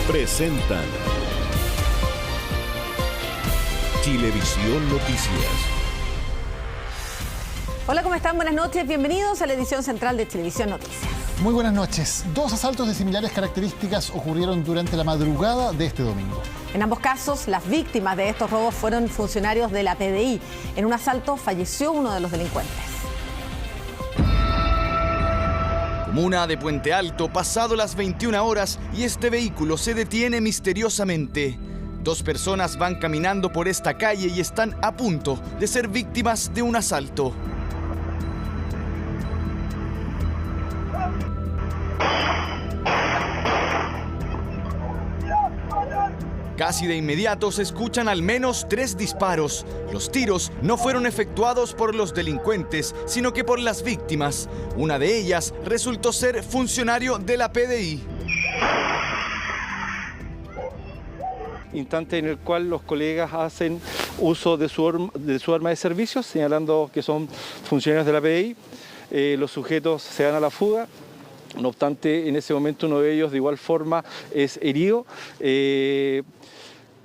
presentan Chilevisión Noticias. Hola, ¿cómo están? Buenas noches, bienvenidos a la edición central de Chilevisión Noticias. Muy buenas noches. Dos asaltos de similares características ocurrieron durante la madrugada de este domingo. En ambos casos, las víctimas de estos robos fueron funcionarios de la PDI. En un asalto falleció uno de los delincuentes. Comuna de Puente Alto, pasado las 21 horas y este vehículo se detiene misteriosamente. Dos personas van caminando por esta calle y están a punto de ser víctimas de un asalto. Casi de inmediato se escuchan al menos 3 disparos. Los tiros no fueron efectuados por los delincuentes, sino que por las víctimas. Una de ellas resultó ser funcionario de la PDI. Instante en el cual los colegas hacen uso de su arma de servicio, señalando que son funcionarios de la PDI. Los sujetos se dan a la fuga. No obstante, en ese momento uno de ellos de igual forma es herido.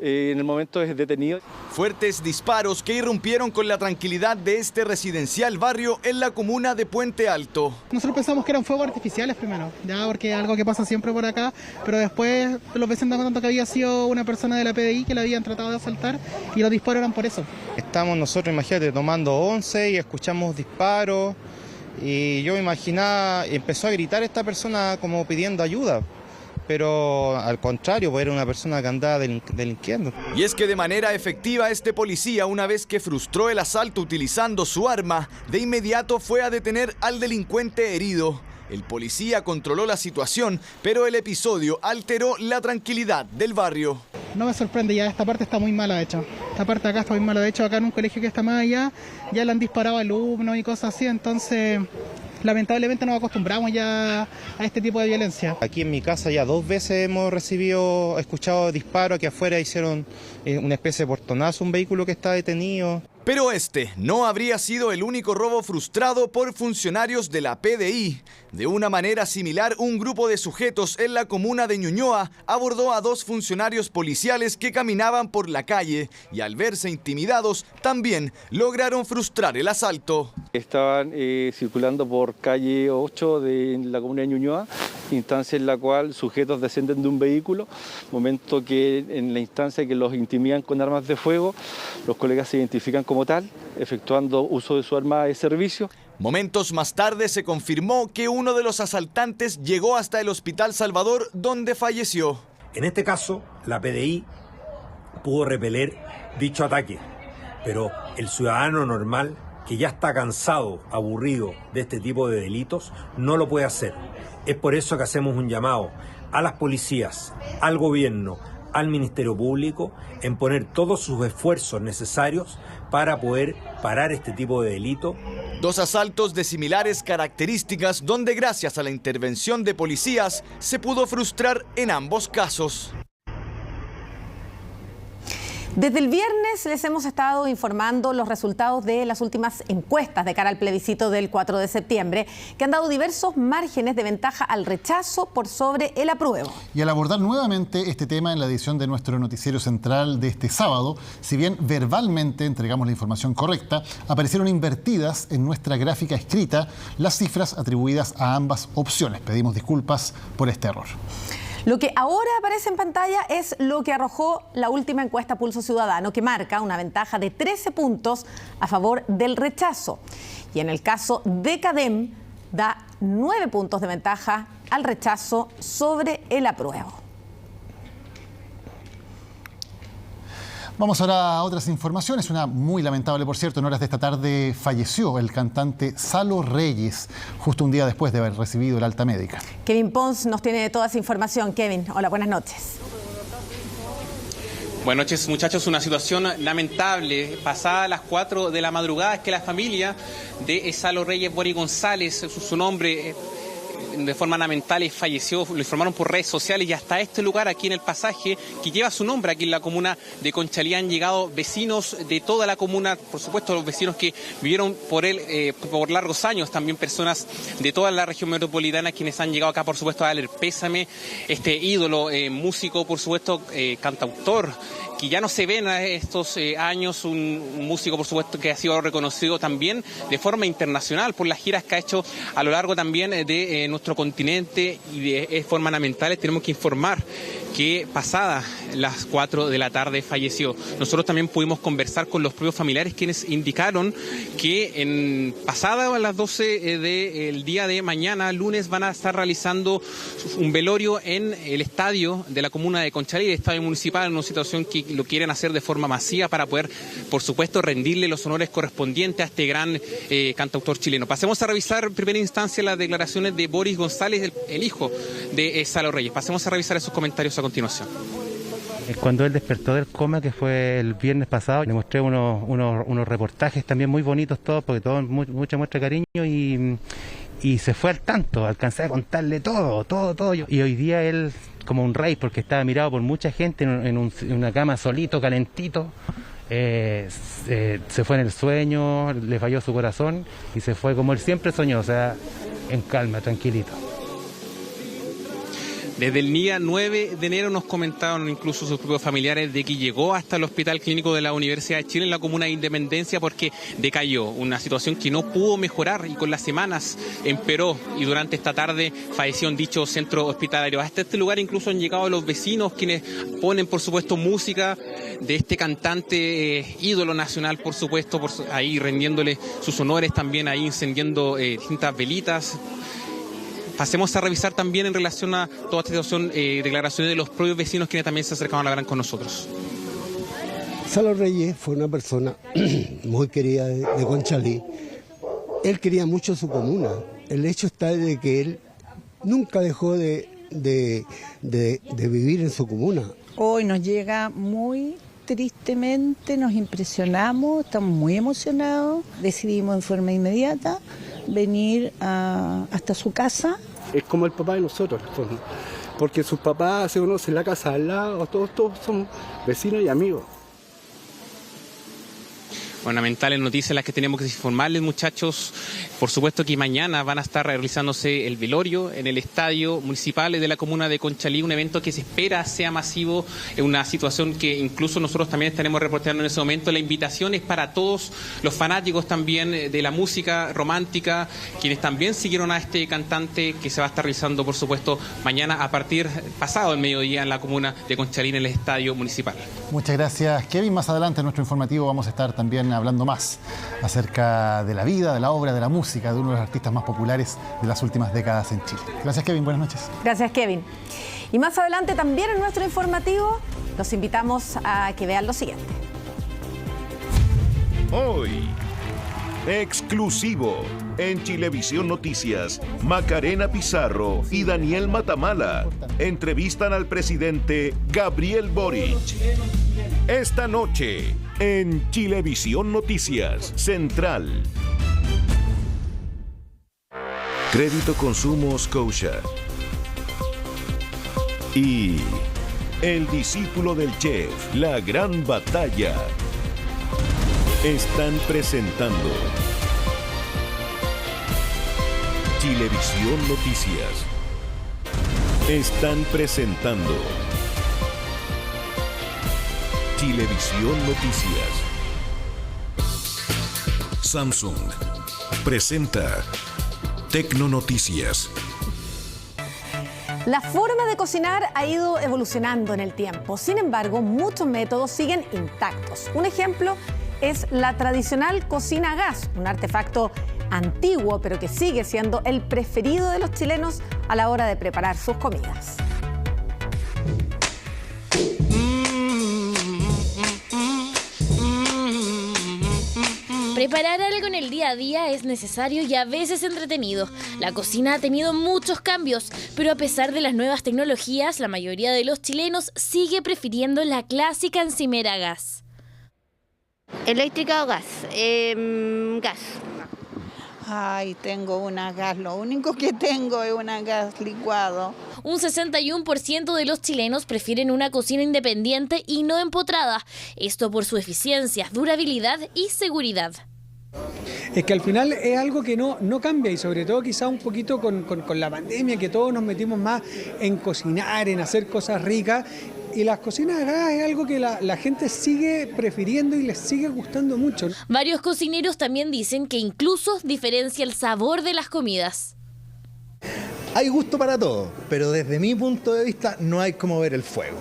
En el momento es detenido. Fuertes disparos que irrumpieron con la tranquilidad de este residencial barrio en la comuna de Puente Alto. Nosotros pensamos que eran fuegos artificiales primero, ya porque es algo que pasa siempre por acá, pero después los vecinos dan cuenta que había sido una persona de la PDI que la habían tratado de asaltar y los disparos eran por eso. Estamos nosotros, imagínate, tomando 11 y escuchamos disparos y yo me imaginaba, empezó a gritar esta persona como pidiendo ayuda. Pero al contrario, pues era una persona que andaba delinquiendo. Y es que de manera efectiva este policía, una vez que frustró el asalto utilizando su arma, de inmediato fue a detener al delincuente herido. El policía controló la situación, pero el episodio alteró la tranquilidad del barrio. No me sorprende, ya esta parte está muy mala de hecho. Esta parte de acá está muy mala, de hecho acá en un colegio que está más allá, ya le han disparado a alumnos y cosas así, entonces lamentablemente nos acostumbramos ya a este tipo de violencia. Aquí en mi casa ya 2 veces hemos escuchado disparos, que afuera hicieron una especie de portonazo, un vehículo que está detenido. Pero este no habría sido el único robo frustrado por funcionarios de la PDI. De una manera similar, un grupo de sujetos en la comuna de Ñuñoa abordó a 2 funcionarios policiales que caminaban por la calle y al verse intimidados también lograron frustrar el asalto. Estaban circulando por calle 8 de la comuna de Ñuñoa, instancia en la cual sujetos descienden de un vehículo, momento que en la instancia que los intimidan con armas de fuego, los colegas se identifican como tal, efectuando uso de su arma de servicio. Momentos más tarde se confirmó que uno de los asaltantes llegó hasta el Hospital Salvador, donde falleció. En este caso, la PDI pudo repeler dicho ataque, pero el ciudadano normal, que ya está cansado, aburrido de este tipo de delitos, no lo puede hacer. Es por eso que hacemos un llamado a las policías, al gobierno, al Ministerio Público, en poner todos sus esfuerzos necesarios para poder parar este tipo de delito. 2 asaltos de similares características donde gracias a la intervención de policías se pudo frustrar en ambos casos. Desde el viernes les hemos estado informando los resultados de las últimas encuestas de cara al plebiscito del 4 de septiembre, que han dado diversos márgenes de ventaja al rechazo por sobre el apruebo. Y al abordar nuevamente este tema en la edición de nuestro noticiero central de este sábado, si bien verbalmente entregamos la información correcta, aparecieron invertidas en nuestra gráfica escrita las cifras atribuidas a ambas opciones. Pedimos disculpas por este error. Lo que ahora aparece en pantalla es lo que arrojó la última encuesta Pulso Ciudadano, que marca una ventaja de 13 puntos a favor del rechazo. Y en el caso de CADEM, da 9 puntos de ventaja al rechazo sobre el apruebo. Vamos ahora a otras informaciones. Una muy lamentable, por cierto. En horas de esta tarde falleció el cantante Salo Reyes, justo un día después de haber recibido el alta médica. Kevin Pons nos tiene toda esa información. Kevin, hola, buenas noches. Buenas noches, muchachos. Una situación lamentable. Pasadas las 4 de la madrugada es que la familia de Salo Reyes Bori González, su nombre de forma lamentable falleció, lo informaron por redes sociales, y hasta este lugar aquí en el pasaje que lleva su nombre aquí en la comuna de Conchalí han llegado vecinos de toda la comuna, por supuesto los vecinos que vivieron por él por largos años, también personas de toda la región metropolitana quienes han llegado acá, por supuesto, a darle el pésame, este ídolo, músico, por supuesto, cantautor, que ya no se ven a estos años, un músico, por supuesto, que ha sido reconocido también de forma internacional por las giras que ha hecho a lo largo también de nuestro continente, y de forma lamentable tenemos que informar que pasada las 4 de la tarde falleció. Nosotros también pudimos conversar con los propios familiares, quienes indicaron que pasada a las 12 del día de mañana, lunes, van a estar realizando un velorio en el estadio de la comuna de Conchalí, el estadio municipal, en una situación que lo quieren hacer de forma masiva para poder, por supuesto, rendirle los honores correspondientes a este gran cantautor chileno. Pasemos a revisar en primera instancia las declaraciones de Boris González, el hijo de Salo Reyes. Pasemos a revisar esos comentarios a continuación. Cuando él despertó del coma, que fue el viernes pasado, le mostré unos reportajes también muy bonitos todos, porque todo mucha muestra de cariño, y se fue al tanto, alcancé a contarle todo. Y hoy día él, como un rey, porque estaba mirado por mucha gente en una cama solito, calentito, se fue en el sueño, le falló su corazón y se fue como él siempre soñó, o sea, en calma, tranquilito. Desde el día 9 de enero nos comentaron incluso sus propios familiares de que llegó hasta el Hospital Clínico de la Universidad de Chile en la comuna de Independencia porque decayó, una situación que no pudo mejorar y con las semanas empeoró, y durante esta tarde falleció en dicho centro hospitalario. Hasta este lugar incluso han llegado los vecinos, quienes ponen, por supuesto, música de este cantante ídolo nacional, por supuesto, ahí rendiéndole sus honores, también ahí encendiendo distintas velitas. Pasemos a revisar también en relación a toda esta situación declaraciones de los propios vecinos, quienes también se acercaron a hablar con nosotros. Salo Reyes fue una persona muy querida de Conchalí. Él quería mucho su comuna. El hecho está de que él nunca dejó de vivir en su comuna. Hoy nos llega muy tristemente, nos impresionamos, estamos muy emocionados. Decidimos en forma inmediata venir hasta su casa. Es como el papá de nosotros, porque sus papás se conocen en la casa al lado, todos son vecinos y amigos. Bueno, lamentables noticias las que tenemos que informarles, muchachos. Por supuesto que mañana van a estar realizándose el velorio en el estadio municipal de la comuna de Conchalí, un evento que se espera sea masivo, una situación que incluso nosotros también estaremos reportando en ese momento. La invitación es para todos los fanáticos también de la música romántica, quienes también siguieron a este cantante, que se va a estar realizando, por supuesto, mañana a partir pasado el mediodía en la comuna de Conchalí, en el estadio municipal. Muchas gracias, Kevin. Más adelante en nuestro informativo vamos a estar también hablando más acerca de la vida, de la obra, de la música de uno de los artistas más populares de las últimas décadas en Chile. Gracias, Kevin. Buenas noches. Gracias, Kevin. Y más adelante también en nuestro informativo los invitamos a que vean lo siguiente. Hoy, exclusivo en Chilevisión Noticias, Macarena Pizarro y Daniel Matamala entrevistan al presidente Gabriel Boric. Esta noche, en Chilevisión Noticias Central. Crédito Consumo Scotia. Y El discípulo del chef, La Gran Batalla. Están presentando Chilevisión Noticias. Están presentando Chilevisión Noticias. Samsung presenta Tecnonoticias. La forma de cocinar ha ido evolucionando en el tiempo. Sin embargo, muchos métodos siguen intactos. Un ejemplo es la tradicional cocina a gas, un artefacto antiguo, pero que sigue siendo el preferido de los chilenos a la hora de preparar sus comidas. Preparar algo en el día a día es necesario y a veces entretenido. La cocina ha tenido muchos cambios, pero a pesar de las nuevas tecnologías, la mayoría de los chilenos sigue prefiriendo la clásica encimera a gas. ¿Eléctrica o gas? Gas. Ay, tengo una gas, lo único que tengo es una gas licuado. Un 61% de los chilenos prefieren una cocina independiente y no empotrada. Esto por su eficiencia, durabilidad y seguridad. Es que al final es algo que no cambia y sobre todo quizá un poquito con la pandemia, que todos nos metimos más en cocinar, en hacer cosas ricas. Y las cocinas de gas es algo que la gente sigue prefiriendo y les sigue gustando mucho. Varios cocineros también dicen que incluso diferencia el sabor de las comidas. Hay gusto para todo, pero desde mi punto de vista no hay como ver el fuego.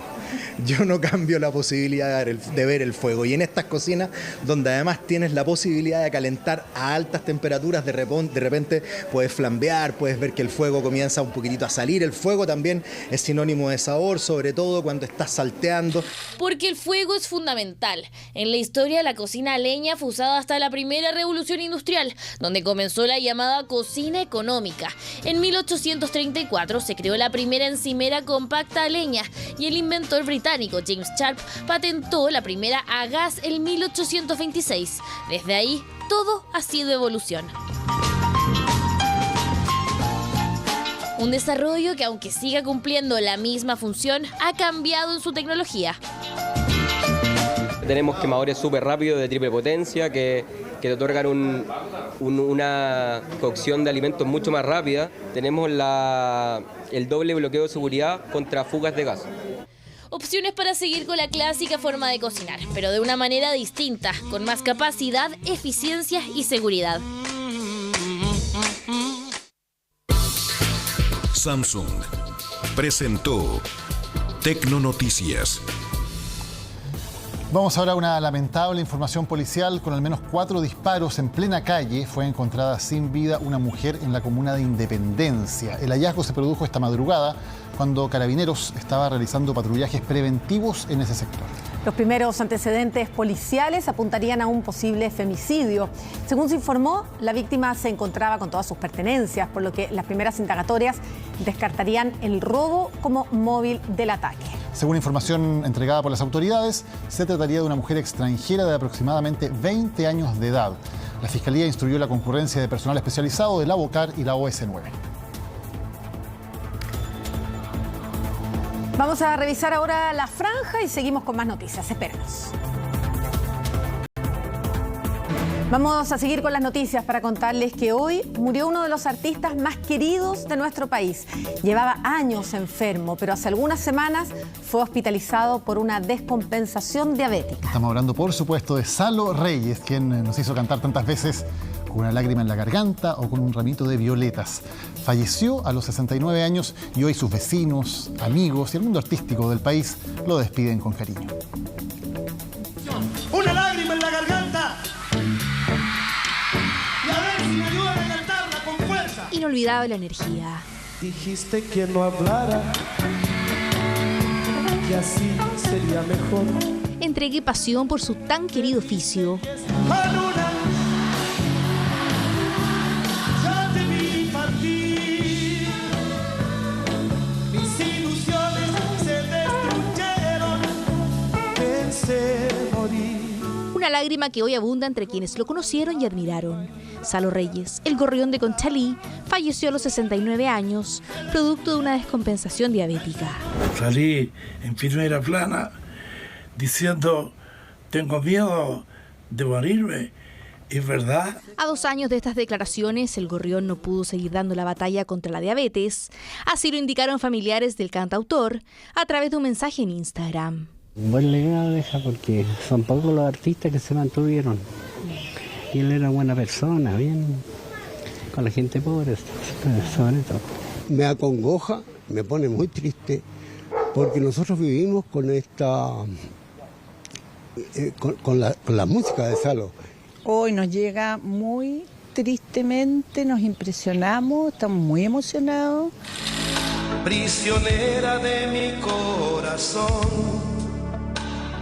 Yo no cambio la posibilidad de ver el fuego. Y en estas cocinas, donde además tienes la posibilidad de calentar a altas temperaturas, de repente puedes flambear, puedes ver que el fuego comienza un poquitito a salir. El fuego también es sinónimo de sabor, sobre todo cuando estás salteando. Porque el fuego es fundamental. En la historia, la cocina a leña fue usada hasta la primera revolución industrial, donde comenzó la llamada cocina económica. En 1834 se creó la primera encimera compacta a leña y el inventor británico James Sharp patentó la primera a gas en 1826. Desde ahí, todo ha sido evolución. Un desarrollo que, aunque siga cumpliendo la misma función, ha cambiado en su tecnología. Tenemos quemadores súper rápidos de triple potencia que te otorgan una cocción de alimentos mucho más rápida. Tenemos el doble bloqueo de seguridad contra fugas de gas. Opciones para seguir con la clásica forma de cocinar, pero de una manera distinta, con más capacidad, eficiencia y seguridad. Samsung presentó Tecnonoticias. Vamos ahora a una lamentable información policial. Con al menos 4 disparos en plena calle fue encontrada sin vida una mujer en la comuna de Independencia. El hallazgo se produjo esta madrugada cuando Carabineros estaba realizando patrullajes preventivos en ese sector. Los primeros antecedentes policiales apuntarían a un posible femicidio. Según se informó, la víctima se encontraba con todas sus pertenencias, por lo que las primeras indagatorias descartarían el robo como móvil del ataque. Según información entregada por las autoridades, se trataría de una mujer extranjera de aproximadamente 20 años de edad. La Fiscalía instruyó la concurrencia de personal especializado de la BOCAR y la OS9. Vamos a revisar ahora la franja y seguimos con más noticias. Espérenos. Vamos a seguir con las noticias para contarles que hoy murió uno de los artistas más queridos de nuestro país. Llevaba años enfermo, pero hace algunas semanas fue hospitalizado por una descompensación diabética. Estamos hablando, por supuesto, de Salo Reyes, quien nos hizo cantar tantas veces con una lágrima en la garganta o con un ramito de violetas. Falleció a los 69 años y hoy sus vecinos, amigos y el mundo artístico del país lo despiden con cariño. Una lágrima en la garganta. Y a ver si me ayudan a cantarla con fuerza. Inolvidable la energía. Dijiste que no hablara, que así sería mejor. Entrega y pasión por su tan querido oficio. Una lágrima que hoy abunda entre quienes lo conocieron y admiraron. Salo Reyes, el gorrión de Conchalí, falleció a los 69 años, producto de una descompensación diabética. Salí en primera plana diciendo, tengo miedo de morirme. ¿Es verdad? A 2 años de estas declaraciones, el gorrión no pudo seguir dando la batalla contra la diabetes. Así lo indicaron familiares del cantautor a través de un mensaje en Instagram. Un buen legado deja porque son pocos los artistas que se mantuvieron. Y él era buena persona, bien con la gente pobre, sobre todo. Me acongoja, me pone muy triste, porque nosotros vivimos con esta, con la música de Salo. Hoy nos llega muy tristemente, nos impresionamos, estamos muy emocionados. Prisionera de mi corazón.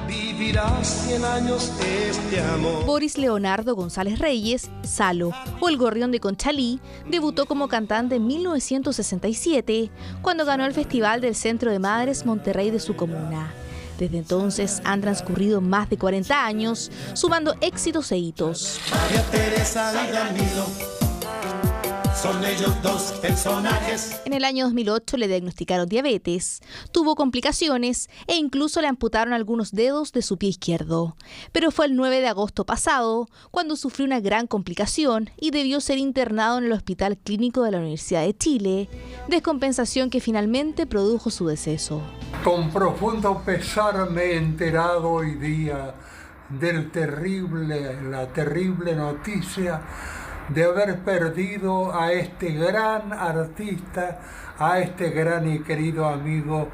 Vivirás 100 años este amor. Boris Leonardo González Reyes, Salo, o el gorrión de Conchalí, debutó como cantante en 1967, cuando ganó el Festival del Centro de Madres Monterrey de su comuna. Desde entonces han transcurrido más de 40 años, sumando éxitos e hitos. María Teresa Villamilo, Son ellos dos personajes. En el año 2008 le diagnosticaron diabetes, tuvo complicaciones e incluso le amputaron algunos dedos de su pie izquierdo. Pero fue el 9 de agosto pasado cuando sufrió una gran complicación y debió ser internado en el Hospital Clínico de la Universidad de Chile, descompensación que finalmente produjo su deceso. Con profundo pesar me he enterado hoy día de la terrible noticia de haber perdido a este gran artista, a este gran y querido amigo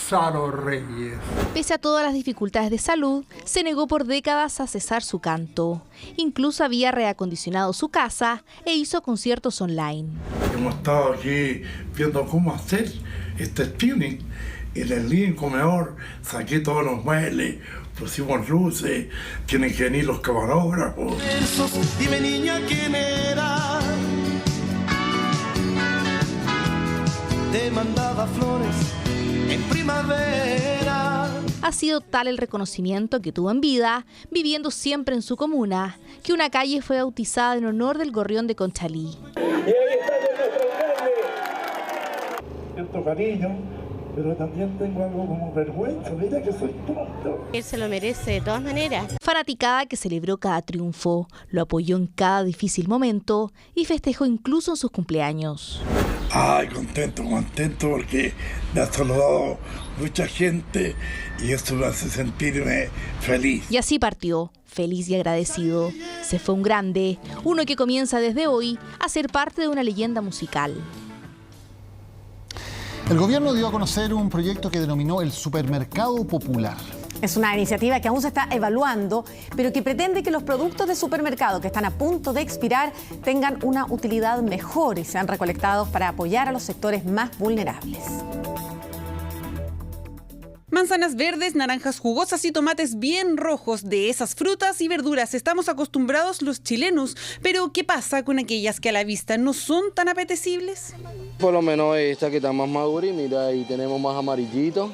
Salo Reyes. Pese a todas las dificultades de salud, se negó por décadas a cesar su canto. Incluso había reacondicionado su casa e hizo conciertos online. Hemos estado aquí viendo cómo hacer este streaming. En el living comedor saqué todos los muebles, pusimos luces, tienen que venir los camarógrafos. Dime niña quién era. Te mandaba flores en primavera. Ha sido tal el reconocimiento que tuvo en vida, viviendo siempre en su comuna, que una calle fue bautizada en honor del gorrión de Conchalí. Y ahí está nuestro alcalde. Siento cariño, pero también tengo algo como vergüenza, mira que soy tonto. Él se lo merece de todas maneras. Fanaticada que celebró cada triunfo, lo apoyó en cada difícil momento y festejó incluso en sus cumpleaños. Ay, contento porque me ha saludado mucha gente y eso me hace sentirme feliz. Y así partió, feliz y agradecido. Se fue un grande, uno que comienza desde hoy a ser parte de una leyenda musical. El gobierno dio a conocer un proyecto que denominó el Supermercado Popular. Es una iniciativa que aún se está evaluando, pero que pretende que los productos de supermercado que están a punto de expirar tengan una utilidad mejor y sean recolectados para apoyar a los sectores más vulnerables. Manzanas verdes, naranjas jugosas y tomates bien rojos. De esas frutas y verduras estamos acostumbrados los chilenos. Pero, ¿qué pasa con aquellas que a la vista no son tan apetecibles? Por lo menos esta que está más madura y mira, ahí tenemos más amarillito.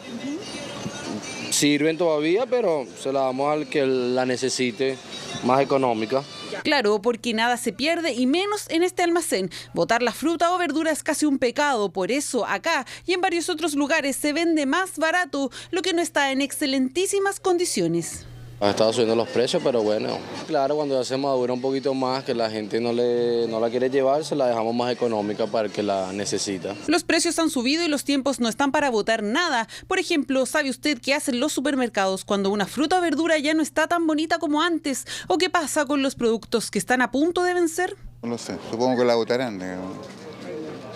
Sirven todavía, pero se la damos al que la necesite, más económica. Claro, porque nada se pierde y menos en este almacén. Botar la fruta o verdura es casi un pecado, por eso acá y en varios otros lugares se vende más barato, lo que no está en excelentísimas condiciones. Ha estado subiendo los precios, pero bueno, claro, cuando ya se madura un poquito más, que la gente no la quiere llevar, se la dejamos más económica para el que la necesita. Los precios han subido y los tiempos no están para botar nada. Por ejemplo, ¿sabe usted qué hacen los supermercados cuando una fruta o verdura ya no está tan bonita como antes? ¿O qué pasa con los productos que están a punto de vencer? No lo sé, supongo que la botarán.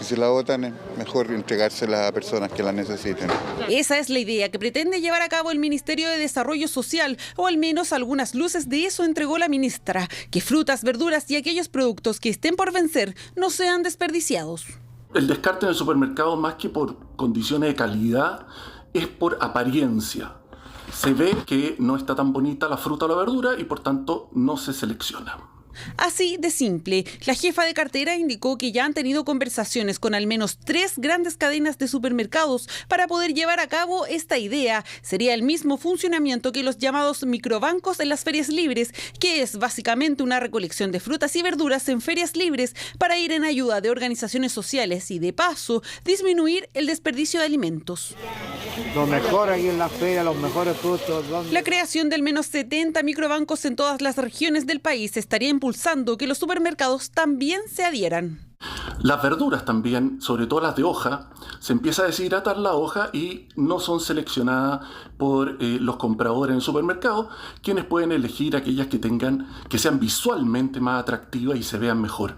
Y si la botan, es mejor entregársela a personas que la necesiten. Esa es la idea que pretende llevar a cabo el Ministerio de Desarrollo Social, o al menos algunas luces de eso entregó la ministra, que frutas, verduras y aquellos productos que estén por vencer no sean desperdiciados. El descarte en el supermercado, más que por condiciones de calidad, es por apariencia. Se ve que no está tan bonita la fruta o la verdura y por tanto no se selecciona. Así de simple, la jefa de cartera indicó que ya han tenido conversaciones con al menos 3 grandes cadenas de supermercados para poder llevar a cabo esta idea. Sería el mismo funcionamiento que los llamados microbancos en las ferias libres, que es básicamente una recolección de frutas y verduras en ferias libres para ir en ayuda de organizaciones sociales y, de paso, disminuir el desperdicio de alimentos. Lo mejor aquí en la feria, los mejores productos. La creación de al menos 70 microbancos en todas las regiones del país estaría impulsando que los supermercados también se adhieran. Las verduras también, sobre todo las de hoja, se empieza a deshidratar la hoja y no son seleccionadas por los compradores en el supermercado, quienes pueden elegir aquellas que sean visualmente más atractivas y se vean mejor.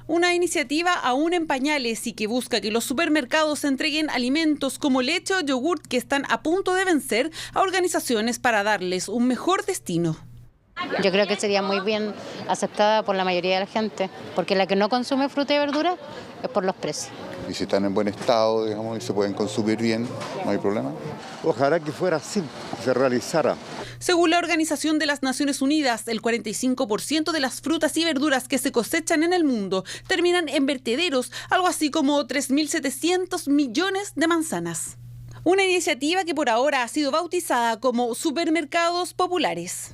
Una iniciativa aún en pañales y que busca que los supermercados entreguen alimentos como leche o yogurt que están a punto de vencer a organizaciones para darles un mejor destino. Yo creo que sería muy bien aceptada por la mayoría de la gente, porque la que no consume fruta y verdura es por los precios. Y si están en buen estado, digamos, y se pueden consumir bien, no hay problema. Ojalá que fuera así, que se realizara. Según la Organización de las Naciones Unidas, el 45% de las frutas y verduras que se cosechan en el mundo terminan en vertederos, algo así como 3.700 millones de manzanas. Una iniciativa que por ahora ha sido bautizada como Supermercados Populares.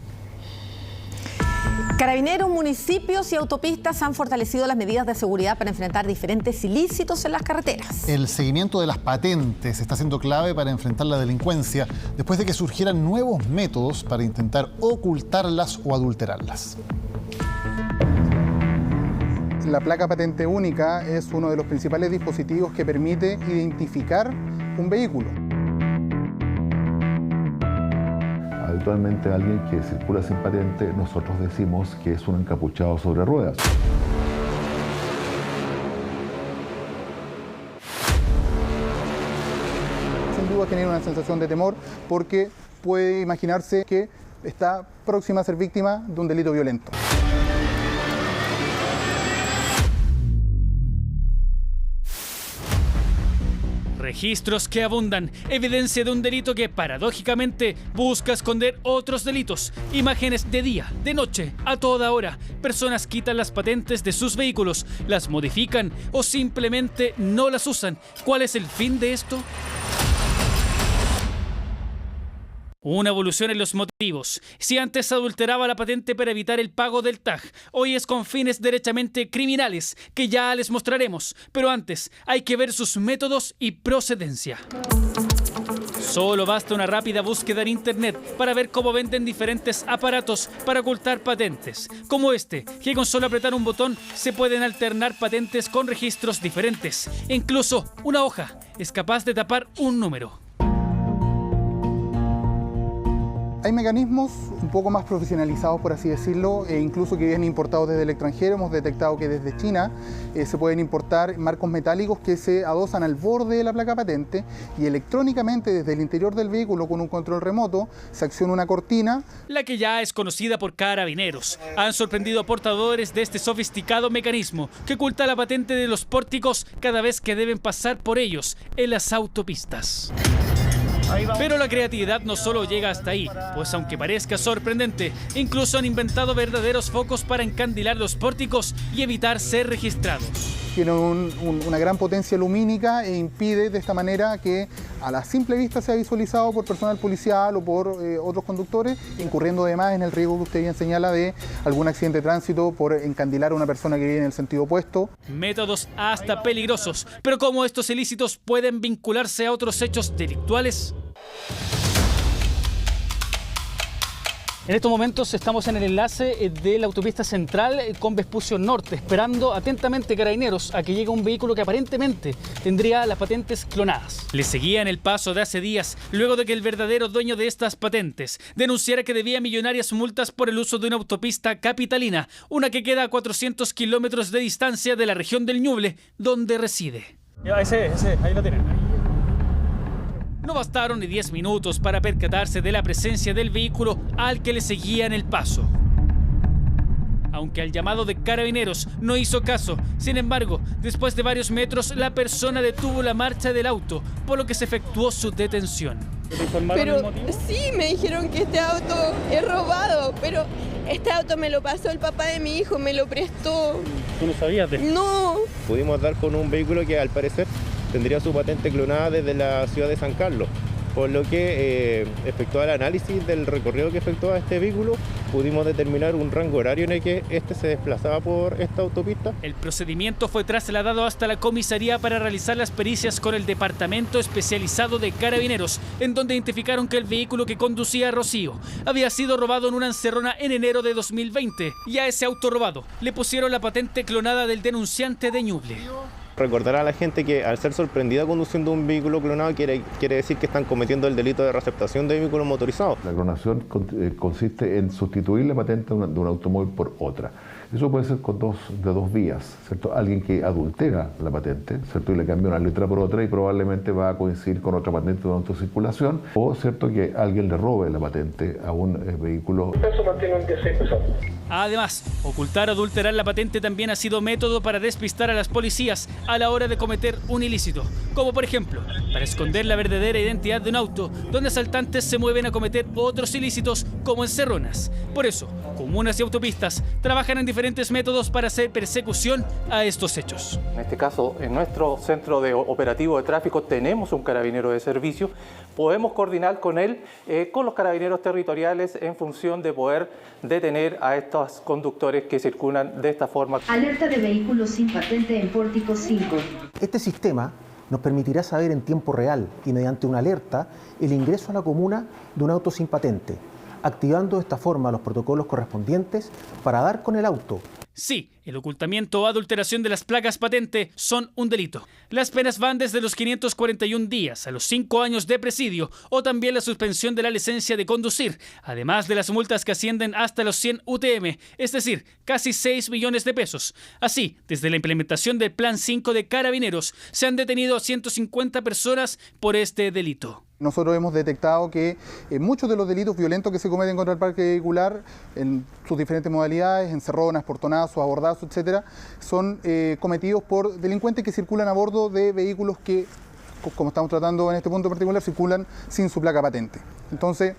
Carabineros, municipios y autopistas han fortalecido las medidas de seguridad para enfrentar diferentes ilícitos en las carreteras. El seguimiento de las patentes está siendo clave para enfrentar la delincuencia después de que surgieran nuevos métodos para intentar ocultarlas o adulterarlas. La placa patente única es uno de los principales dispositivos que permite identificar un vehículo. Habitualmente alguien que circula sin patente, nosotros decimos que es un encapuchado sobre ruedas. Sin duda genera una sensación de temor porque puede imaginarse que está próxima a ser víctima de un delito violento. Registros que abundan, evidencia de un delito que paradójicamente busca esconder otros delitos. Imágenes de día, de noche, a toda hora. Personas quitan las patentes de sus vehículos, las modifican o simplemente no las usan. ¿Cuál es el fin de esto? Una evolución en los motivos. Si antes adulteraba la patente para evitar el pago del TAG, hoy es con fines derechamente criminales, que ya les mostraremos. Pero antes hay que ver sus métodos y procedencia. Solo basta una rápida búsqueda en internet para ver cómo venden diferentes aparatos para ocultar patentes, como este, que con solo apretar un botón se pueden alternar patentes con registros diferentes. E incluso una hoja es capaz de tapar un número. Hay mecanismos un poco más profesionalizados, por así decirlo, e incluso que vienen importados desde el extranjero. Hemos detectado que desde China se pueden importar marcos metálicos que se adosan al borde de la placa patente y electrónicamente desde el interior del vehículo con un control remoto se acciona una cortina. La que ya es conocida por Carabineros. Han sorprendido a portadores de este sofisticado mecanismo que oculta la patente de los pórticos cada vez que deben pasar por ellos en las autopistas. Pero la creatividad no solo llega hasta ahí, pues aunque parezca sorprendente, incluso han inventado verdaderos focos para encandilar los pórticos y evitar ser registrados. Tiene una gran potencia lumínica e impide de esta manera que a la simple vista sea visualizado por personal policial o por otros conductores, incurriendo además en el riesgo que usted bien señala de algún accidente de tránsito por encandilar a una persona que viene en el sentido opuesto. Métodos hasta peligrosos, pero ¿cómo estos ilícitos pueden vincularse a otros hechos delictuales? En estos momentos estamos en el enlace de la autopista central con Vespucio Norte, esperando atentamente Carabineros a que llegue un vehículo que aparentemente tendría las patentes clonadas. Le seguían el paso de hace días, luego de que el verdadero dueño de estas patentes denunciara que debía millonarias multas por el uso de una autopista capitalina, una que queda a 400 kilómetros de distancia de la región del Ñuble, donde reside. Ese, ahí lo tienen. No bastaron ni 10 minutos para percatarse de la presencia del vehículo al que le seguían el paso. Aunque al llamado de Carabineros no hizo caso, sin embargo, después de varios metros, la persona detuvo la marcha del auto, por lo que se efectuó su detención. Pero sí, me dijeron que este auto es robado, pero este auto me lo pasó el papá de mi hijo, me lo prestó. ¿Tú no sabías de eso? No. Pudimos dar con un vehículo que al parecer tendría su patente clonada desde la ciudad de San Carlos, por lo que efectuado el análisis del recorrido que efectuaba este vehículo, pudimos determinar un rango horario en el que este se desplazaba por esta autopista. El procedimiento fue trasladado hasta la comisaría para realizar las pericias con el Departamento Especializado de Carabineros, en donde identificaron que el vehículo que conducía Rocío había sido robado en una encerrona en enero de 2020, y a ese auto robado le pusieron la patente clonada del denunciante de Ñuble. Recordar a la gente que al ser sorprendida conduciendo un vehículo clonado quiere decir que están cometiendo el delito de receptación de vehículos motorizados. La clonación consiste en sustituir la patente de un automóvil por otra. Eso puede ser de dos vías, ¿cierto? Alguien que adultera la patente, ¿cierto? Y le cambia una letra por otra y probablemente va a coincidir con otra patente de autocirculación, o ¿cierto? Que alguien le robe la patente a un vehículo. Eso mantiene un 16 pesos. Además, ocultar o adulterar la patente también ha sido método para despistar a las policías a la hora de cometer un ilícito, como por ejemplo, para esconder la verdadera identidad de un auto, donde asaltantes se mueven a cometer otros ilícitos como encerronas. Por eso, comunas y autopistas trabajan en diferentes métodos para hacer persecución a estos hechos. En este caso, en nuestro centro de operativo de tráfico tenemos un carabinero de servicio. Podemos coordinar con él, con los carabineros territoriales en función de poder detener a estos conductores que circulan de esta forma. Alerta de vehículos sin patente en Pórtico 5. Este sistema nos permitirá saber en tiempo real y mediante una alerta el ingreso a la comuna de un auto sin patente, activando de esta forma los protocolos correspondientes para dar con el auto. Sí, el ocultamiento o adulteración de las placas patente son un delito. Las penas van desde los 541 días a los 5 años de presidio o también la suspensión de la licencia de conducir, además de las multas que ascienden hasta los 100 UTM, es decir, casi 6 millones de pesos. Así, desde la implementación del Plan 5 de Carabineros, se han detenido a 150 personas por este delito. Nosotros hemos detectado que muchos de los delitos violentos que se cometen contra el parque vehicular, en sus diferentes modalidades, encerronas, portonazos, abordazos, etcétera, son cometidos por delincuentes que circulan a bordo de vehículos que, como estamos tratando en este punto en particular, circulan sin su placa patente. Entonces,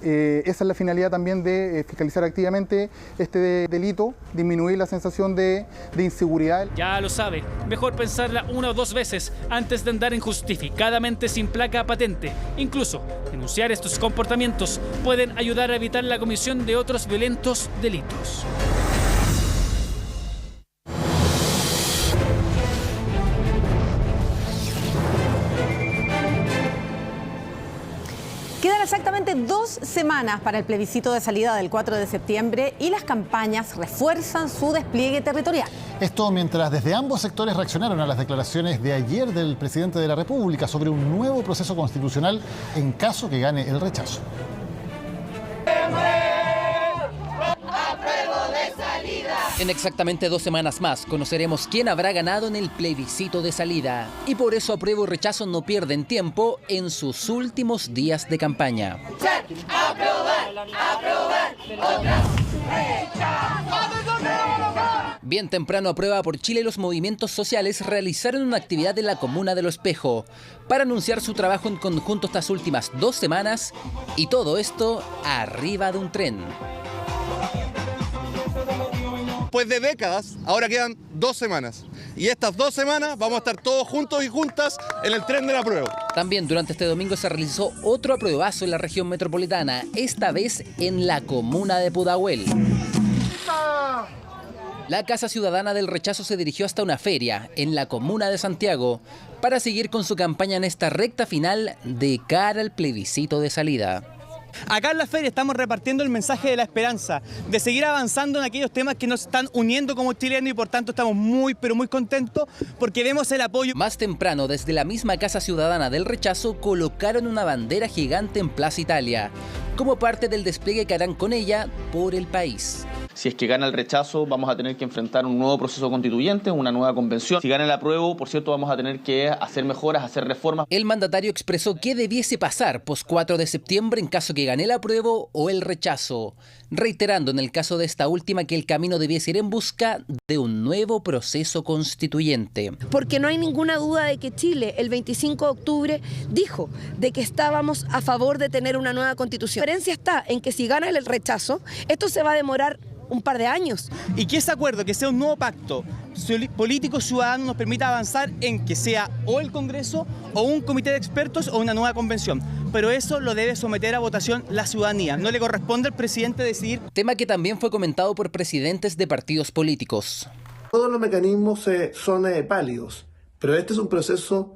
esa es la finalidad también de fiscalizar activamente este delito, disminuir la sensación de inseguridad. Ya lo sabe, mejor pensarla 1 o 2 veces antes de andar injustificadamente sin placa patente. Incluso, denunciar estos comportamientos pueden ayudar a evitar la comisión de otros violentos delitos. Quedan exactamente 2 semanas para el plebiscito de salida del 4 de septiembre y las campañas refuerzan su despliegue territorial. Esto mientras desde ambos sectores reaccionaron a las declaraciones de ayer del presidente de la República sobre un nuevo proceso constitucional en caso que gane el rechazo. En exactamente 2 semanas más conoceremos quién habrá ganado en el plebiscito de salida. Y por eso Apruebo y Rechazo no pierden tiempo en sus últimos días de campaña. Bien temprano Aprueba por Chile y los movimientos sociales realizaron una actividad en la comuna de Lo Espejo para anunciar su trabajo en conjunto estas últimas 2 semanas y todo esto arriba de un tren. Después de décadas, ahora quedan 2 semanas. Y estas 2 semanas vamos a estar todos juntos y juntas en el tren del apruebo. También durante este domingo se realizó otro apruebazo en la región metropolitana, esta vez en la comuna de Pudahuel. La Casa Ciudadana del Rechazo se dirigió hasta una feria en la comuna de Santiago para seguir con su campaña en esta recta final de cara al plebiscito de salida. Acá en la feria estamos repartiendo el mensaje de la esperanza, de seguir avanzando en aquellos temas que nos están uniendo como chilenos y por tanto estamos muy contentos porque vemos el apoyo. Más temprano, desde la misma Casa Ciudadana del Rechazo, colocaron una bandera gigante en Plaza Italia, como parte del despliegue que harán con ella por el país. Si es que gana el rechazo, vamos a tener que enfrentar un nuevo proceso constituyente, una nueva convención. Si gana el apruebo, por cierto, vamos a tener que hacer mejoras, hacer reformas. El mandatario expresó qué debiese pasar post 4 de septiembre en caso que gane el apruebo o el rechazo, reiterando en el caso de esta última que el camino debiese ir en busca de un nuevo proceso constituyente. Porque no hay ninguna duda de que Chile, el 25 de octubre, dijo de que estábamos a favor de tener una nueva constitución. La diferencia está en que si gana el rechazo, esto se va a demorar un par de años. Y que ese acuerdo, que sea un nuevo pacto político ciudadano, nos permita avanzar en que sea o el Congreso o un comité de expertos o una nueva convención. Pero eso lo debe someter a votación la ciudadanía. No le corresponde al presidente decidir. Tema que también fue comentado por presidentes de partidos políticos. Todos los mecanismos son pálidos, pero este es un proceso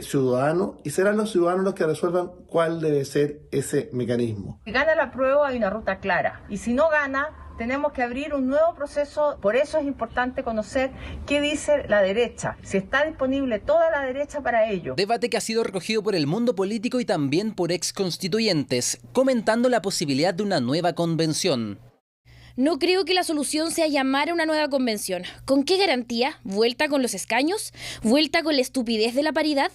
ciudadano y serán los ciudadanos los que resuelvan cuál debe ser ese mecanismo. Si gana la prueba hay una ruta clara y si no gana tenemos que abrir un nuevo proceso. Por eso es importante conocer qué dice la derecha, si está disponible toda la derecha para ello. Debate que ha sido recogido por el mundo político y también por exconstituyentes, comentando la posibilidad de una nueva convención. No creo que la solución sea llamar a una nueva convención. ¿Con qué garantía? ¿Vuelta con los escaños? ¿Vuelta con la estupidez de la paridad?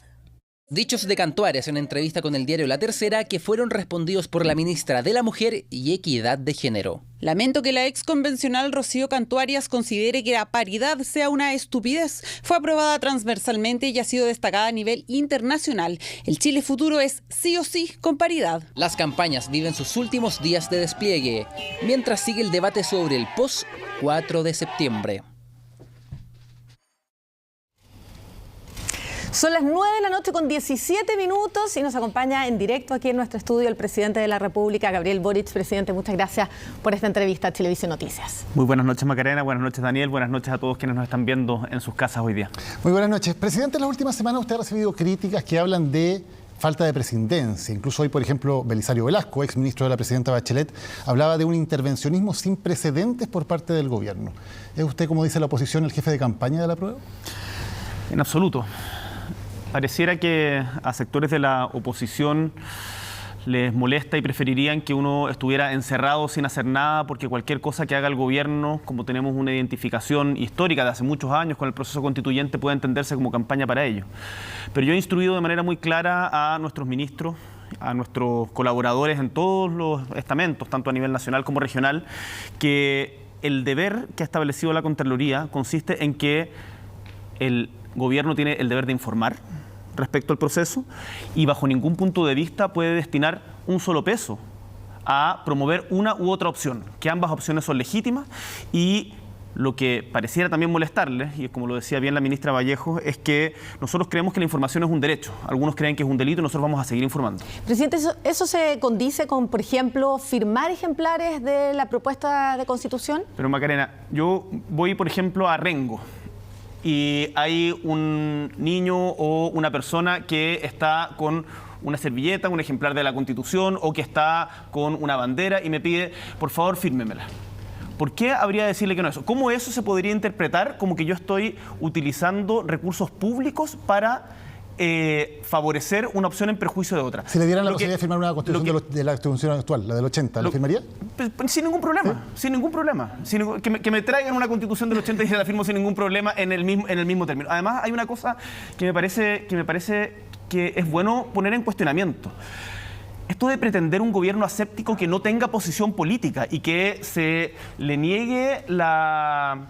Dichos de Cantuarias en entrevista con el diario La Tercera, que fueron respondidos por la ministra de la Mujer y Equidad de Género. Lamento que la ex convencional Rocío Cantuarias considere que la paridad sea una estupidez. Fue aprobada transversalmente y ha sido destacada a nivel internacional. El Chile futuro es sí o sí con paridad. Las campañas viven sus últimos días de despliegue, mientras sigue el debate sobre el post-4 de septiembre. Son las 9 de la noche con 17 minutos y nos acompaña en directo aquí en nuestro estudio el presidente de la República, Gabriel Boric. Presidente, muchas gracias por esta entrevista a Chilevisión Noticias. Muy buenas noches, Macarena. Buenas noches, Daniel. Buenas noches a todos quienes nos están viendo en sus casas hoy día. Muy buenas noches. Presidente, en las últimas semanas usted ha recibido críticas que hablan de falta de presidencia. Incluso hoy, por ejemplo, Belisario Velasco, ex ministro de la presidenta Bachelet, hablaba de un intervencionismo sin precedentes por parte del gobierno. ¿Es usted, como dice la oposición, el jefe de campaña de la prueba? En absoluto. Pareciera que a sectores de la oposición les molesta y preferirían que uno estuviera encerrado sin hacer nada, porque cualquier cosa que haga el gobierno, como tenemos una identificación histórica de hace muchos años con el proceso constituyente, puede entenderse como campaña para ello. Pero yo he instruido de manera muy clara a nuestros ministros, a nuestros colaboradores en todos los estamentos, tanto a nivel nacional como regional, que el deber que ha establecido la Contraloría consiste en que el gobierno tiene el deber de informar respecto al proceso y bajo ningún punto de vista puede destinar un solo peso a promover una u otra opción, que ambas opciones son legítimas. Y lo que pareciera también molestarles, y como lo decía bien la ministra Vallejo, es que nosotros creemos que la información es un derecho. Algunos creen que es un delito y nosotros vamos a seguir informando. Presidente, ¿eso se condice con, por ejemplo, firmar ejemplares de la propuesta de Constitución? Pero Macarena, yo voy, por ejemplo, a Rengo, y hay un niño o una persona que está con una servilleta, un ejemplar de la Constitución, o que está con una bandera y me pide, por favor, fírmemela. ¿Por qué habría de decirle que no eso? ¿Cómo eso se podría interpretar como que yo estoy utilizando recursos públicos para favorecer una opción en perjuicio de otra? Si le dieran la posibilidad de firmar una constitución de la Constitución actual, la del 80, ¿la firmaría? Sin ningún problema, ¿sí? Sin ningún problema. Que me traigan una constitución del 80 y se la firmo sin ningún problema en el mismo término. Además, hay una cosa que me parece que es bueno poner en cuestionamiento. Esto de pretender un gobierno aséptico que no tenga posición política y que se le niegue la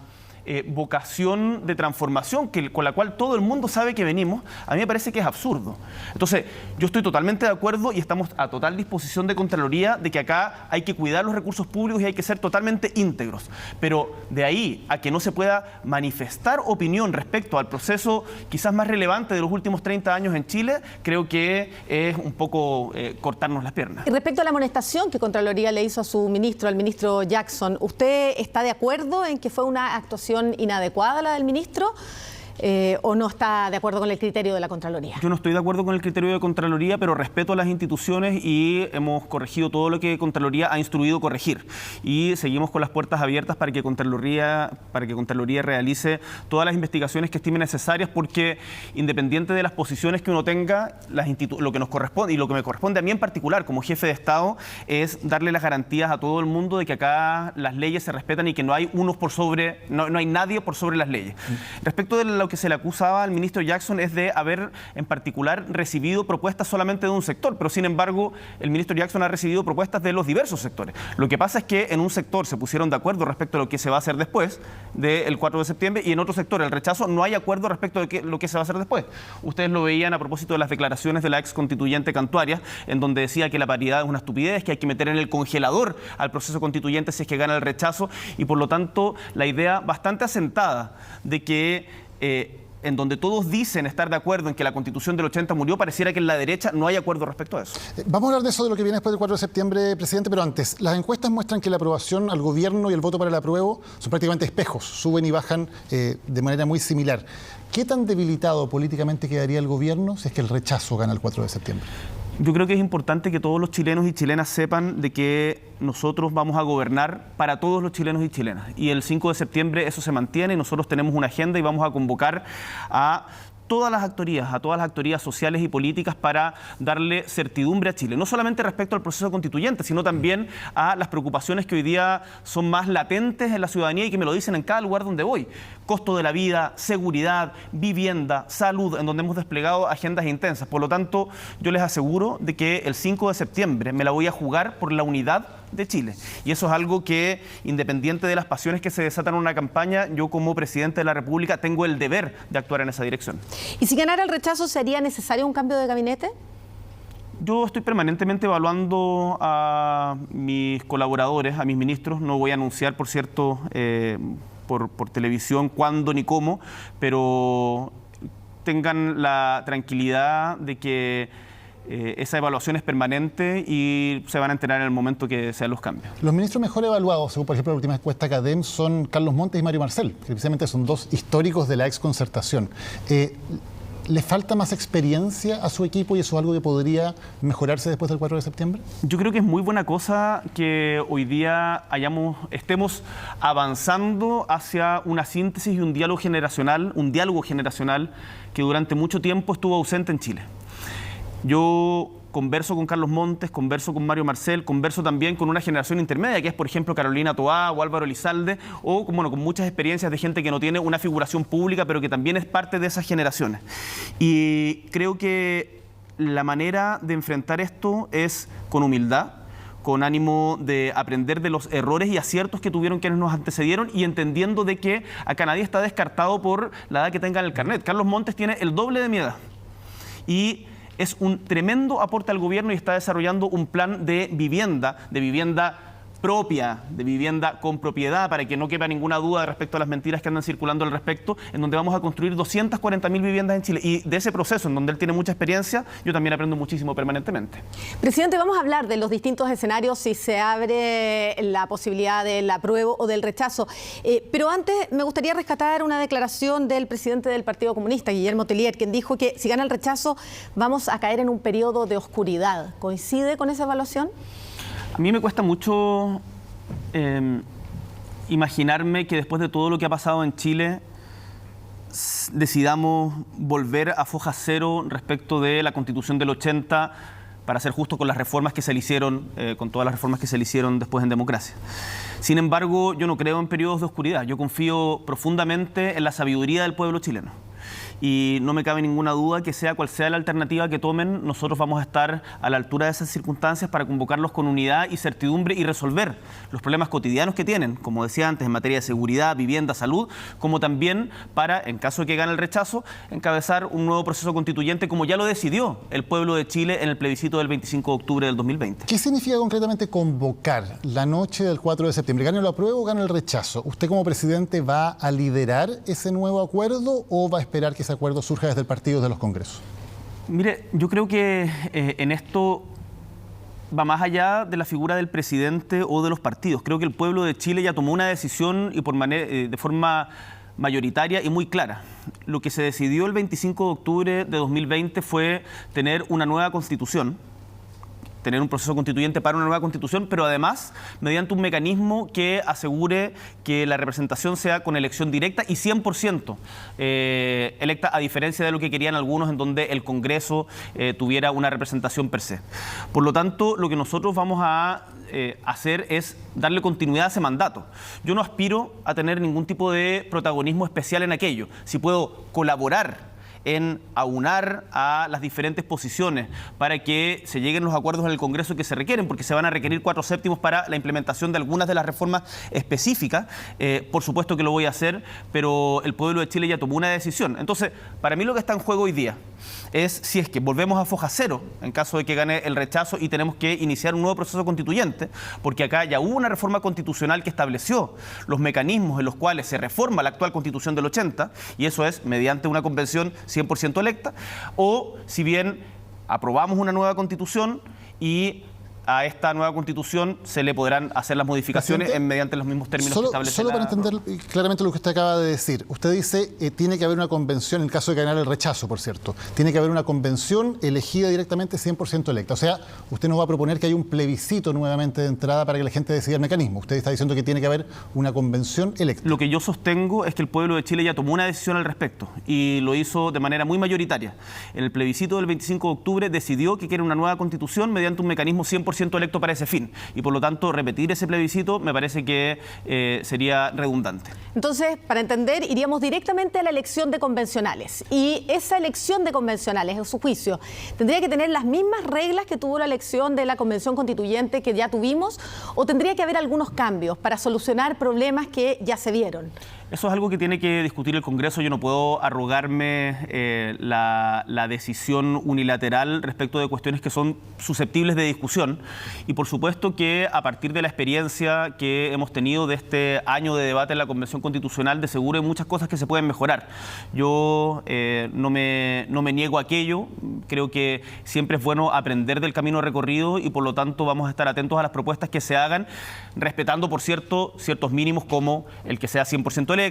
vocación de transformación con la cual todo el mundo sabe que venimos, a mí me parece que es absurdo. Entonces, yo estoy totalmente de acuerdo y estamos a total disposición de Contraloría de que acá hay que cuidar los recursos públicos y hay que ser totalmente íntegros. Pero de ahí a que no se pueda manifestar opinión respecto al proceso quizás más relevante de los últimos 30 años en Chile, creo que es un poco cortarnos las piernas. Y respecto a la amonestación que Contraloría le hizo a su ministro, al ministro Jackson, ¿usted está de acuerdo en que fue una actuación inadecuada la del ministro o no está de acuerdo con el criterio de la Contraloría? Yo no estoy de acuerdo con el criterio de Contraloría, pero respeto a las instituciones y hemos corregido todo lo que Contraloría ha instruido corregir. Y seguimos con las puertas abiertas para que Contraloría realice todas las investigaciones que estime necesarias, porque independiente de las posiciones que uno tenga, lo que nos corresponde y lo que me corresponde a mí en particular como jefe de Estado es darle las garantías a todo el mundo de que acá las leyes se respetan y que no hay no hay nadie por sobre las leyes. Respecto de lo que se le acusaba al ministro Jackson es de haber en particular recibido propuestas solamente de un sector, pero sin embargo el ministro Jackson ha recibido propuestas de los diversos sectores. Lo que pasa es que en un sector se pusieron de acuerdo respecto a lo que se va a hacer después del 4 de septiembre y en otro sector, el rechazo, no hay acuerdo respecto de lo que se va a hacer después. Ustedes lo veían a propósito de las declaraciones de la ex constituyente Cantuarias, en donde decía que la paridad es una estupidez, que hay que meter en el congelador al proceso constituyente si es que gana el rechazo, y por lo tanto la idea bastante asentada de que en donde todos dicen estar de acuerdo en que la Constitución del 80 murió, pareciera que en la derecha no hay acuerdo respecto a eso. Vamos a hablar de eso, de lo que viene después del 4 de septiembre, presidente, pero antes, las encuestas muestran que la aprobación al gobierno y el voto para el apruebo son prácticamente espejos, suben y bajan de manera muy similar. ¿Qué tan debilitado políticamente quedaría el gobierno si es que el rechazo gana el 4 de septiembre? Yo creo que es importante que todos los chilenos y chilenas sepan de que nosotros vamos a gobernar para todos los chilenos y chilenas. Y el 5 de septiembre eso se mantiene y nosotros tenemos una agenda y vamos a convocar a todas las actorías sociales y políticas para darle certidumbre a Chile, no solamente respecto al proceso constituyente, sino también a las preocupaciones que hoy día son más latentes en la ciudadanía y que me lo dicen en cada lugar donde voy. Costo de la vida, seguridad, vivienda, salud, en donde hemos desplegado agendas intensas. Por lo tanto, yo les aseguro de que el 5 de septiembre me la voy a jugar por la unidad de Chile. Y eso es algo que, independiente de las pasiones que se desatan en una campaña, yo como presidente de la República tengo el deber de actuar en esa dirección. ¿Y si ganara el rechazo, sería necesario un cambio de gabinete? Yo estoy permanentemente evaluando a mis colaboradores, a mis ministros. No voy a anunciar, por cierto, por televisión cuándo ni cómo, pero tengan la tranquilidad de que esa evaluación es permanente y se van a enterar en el momento que sean los cambios. Los ministros mejor evaluados, según por ejemplo la última encuesta CADEM, son Carlos Montes y Mario Marcel, que precisamente son dos históricos de la exconcertación. ¿Le falta más experiencia a su equipo y eso es algo que podría mejorarse después del 4 de septiembre? Yo creo que es muy buena cosa que hoy día estemos avanzando hacia una síntesis y un diálogo generacional que durante mucho tiempo estuvo ausente en Chile. Yo converso con Carlos Montes, converso con Mario Marcel, converso también con una generación intermedia, que es, por ejemplo, Carolina Toá o Álvaro Elizalde, o con muchas experiencias de gente que no tiene una figuración pública, pero que también es parte de esas generaciones. Y creo que la manera de enfrentar esto es con humildad, con ánimo de aprender de los errores y aciertos que tuvieron quienes nos antecedieron y entendiendo de que acá nadie está descartado por la edad que tenga en el carnet. Carlos Montes tiene el doble de mi edad y es un tremendo aporte al gobierno y está desarrollando un plan de vivienda propia, de vivienda con propiedad, para que no quepa ninguna duda respecto a las mentiras que andan circulando al respecto, en donde vamos a construir 240.000 viviendas en Chile. Y de ese proceso, en donde él tiene mucha experiencia, yo también aprendo muchísimo permanentemente. Presidente, vamos a hablar de los distintos escenarios, si se abre la posibilidad del apruebo o del rechazo. Pero antes me gustaría rescatar una declaración del presidente del Partido Comunista, Guillermo Tellier, quien dijo que si gana el rechazo vamos a caer en un periodo de oscuridad. ¿Coincide con esa evaluación? A mí me cuesta mucho imaginarme que después de todo lo que ha pasado en Chile decidamos volver a foja cero respecto de la Constitución del 80 para ser justo con las reformas que se le hicieron, con todas las reformas que se le hicieron después en democracia. Sin embargo, yo no creo en periodos de oscuridad. Yo confío profundamente en la sabiduría del pueblo chileno. Y no me cabe ninguna duda que sea cual sea la alternativa que tomen, nosotros vamos a estar a la altura de esas circunstancias para convocarlos con unidad y certidumbre y resolver los problemas cotidianos que tienen, como decía antes, en materia de seguridad, vivienda, salud, como también para, en caso de que gane el rechazo, encabezar un nuevo proceso constituyente, como ya lo decidió el pueblo de Chile en el plebiscito del 25 de octubre del 2020. ¿Qué significa concretamente convocar la noche del 4 de septiembre? ¿Gane el apruebo o gane el rechazo? ¿Usted como presidente va a liderar ese nuevo acuerdo o va a esperar que ese acuerdo surja desde el partido de los congresos? Mire, yo creo que en esto va más allá de la figura del presidente o de los partidos. Creo que el pueblo de Chile ya tomó una decisión y de forma mayoritaria y muy clara. Lo que se decidió el 25 de octubre de 2020 fue tener una nueva constitución, tener un proceso constituyente para una nueva constitución, pero además mediante un mecanismo que asegure que la representación sea con elección directa y 100% electa, a diferencia de lo que querían algunos, en donde el Congreso tuviera una representación per se. Por lo tanto, lo que nosotros vamos a hacer es darle continuidad a ese mandato. Yo no aspiro a tener ningún tipo de protagonismo especial en aquello. Si puedo colaborar en aunar a las diferentes posiciones para que se lleguen los acuerdos en el Congreso que se requieren, porque se van a requerir 4/7 para la implementación de algunas de las reformas específicas. Por supuesto que lo voy a hacer, pero el pueblo de Chile ya tomó una decisión. Entonces, para mí lo que está en juego hoy día es si es que volvemos a foja cero en caso de que gane el rechazo y tenemos que iniciar un nuevo proceso constituyente, porque acá ya hubo una reforma constitucional que estableció los mecanismos en los cuales se reforma la actual Constitución del 80, y eso es mediante una convención 100% electa, o si bien aprobamos una nueva Constitución y a esta nueva Constitución se le podrán hacer las modificaciones mediante los mismos términos que establece Solo para entender claramente lo que usted acaba de decir. Usted dice tiene que haber una convención, en el caso de ganar el rechazo, por cierto, tiene que haber una convención elegida directamente 100% electa. O sea, usted nos va a proponer que haya un plebiscito nuevamente de entrada para que la gente decida el mecanismo. Usted está diciendo que tiene que haber una convención electa. Lo que yo sostengo es que el pueblo de Chile ya tomó una decisión al respecto y lo hizo de manera muy mayoritaria. En el plebiscito del 25 de octubre decidió que quiere una nueva Constitución mediante un mecanismo 100% electo para ese fin. Y por lo tanto, repetir ese plebiscito me parece que sería redundante. Entonces, para entender, iríamos directamente a la elección de convencionales. Y esa elección de convencionales, en su juicio, ¿tendría que tener las mismas reglas que tuvo la elección de la Convención Constituyente que ya tuvimos? ¿O tendría que haber algunos cambios para solucionar problemas que ya se dieron? Eso es algo que tiene que discutir el Congreso. Yo no puedo arrogarme la decisión unilateral respecto de cuestiones que son susceptibles de discusión. Y por supuesto que a partir de la experiencia que hemos tenido de este año de debate en la Convención Constitucional, de seguro hay muchas cosas que se pueden mejorar. Yo no me niego a aquello. Creo que siempre es bueno aprender del camino recorrido y por lo tanto vamos a estar atentos a las propuestas que se hagan, respetando, por cierto, ciertos mínimos como el que sea 100% electa.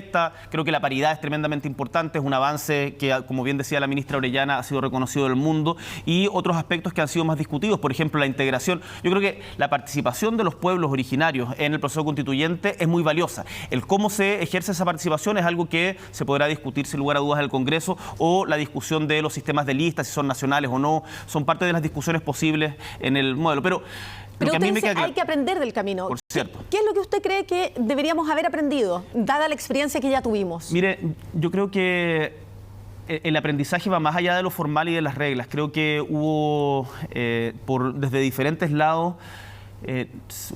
Creo que la paridad es tremendamente importante, es un avance que, como bien decía la ministra Orellana, ha sido reconocido del mundo, y otros aspectos que han sido más discutidos, por ejemplo, la integración. Yo creo que la participación de los pueblos originarios en el proceso constituyente es muy valiosa. El cómo se ejerce esa participación es algo que se podrá discutir sin lugar a dudas en el Congreso, o la discusión de los sistemas de listas, si son nacionales o no, son parte de las discusiones posibles en el modelo. Pero usted dice, hay que aprender del camino. Por cierto. ¿Qué es lo que usted cree que deberíamos haber aprendido, dada la experiencia que ya tuvimos? Mire, yo creo que el aprendizaje va más allá de lo formal y de las reglas. Creo que hubo, desde diferentes lados,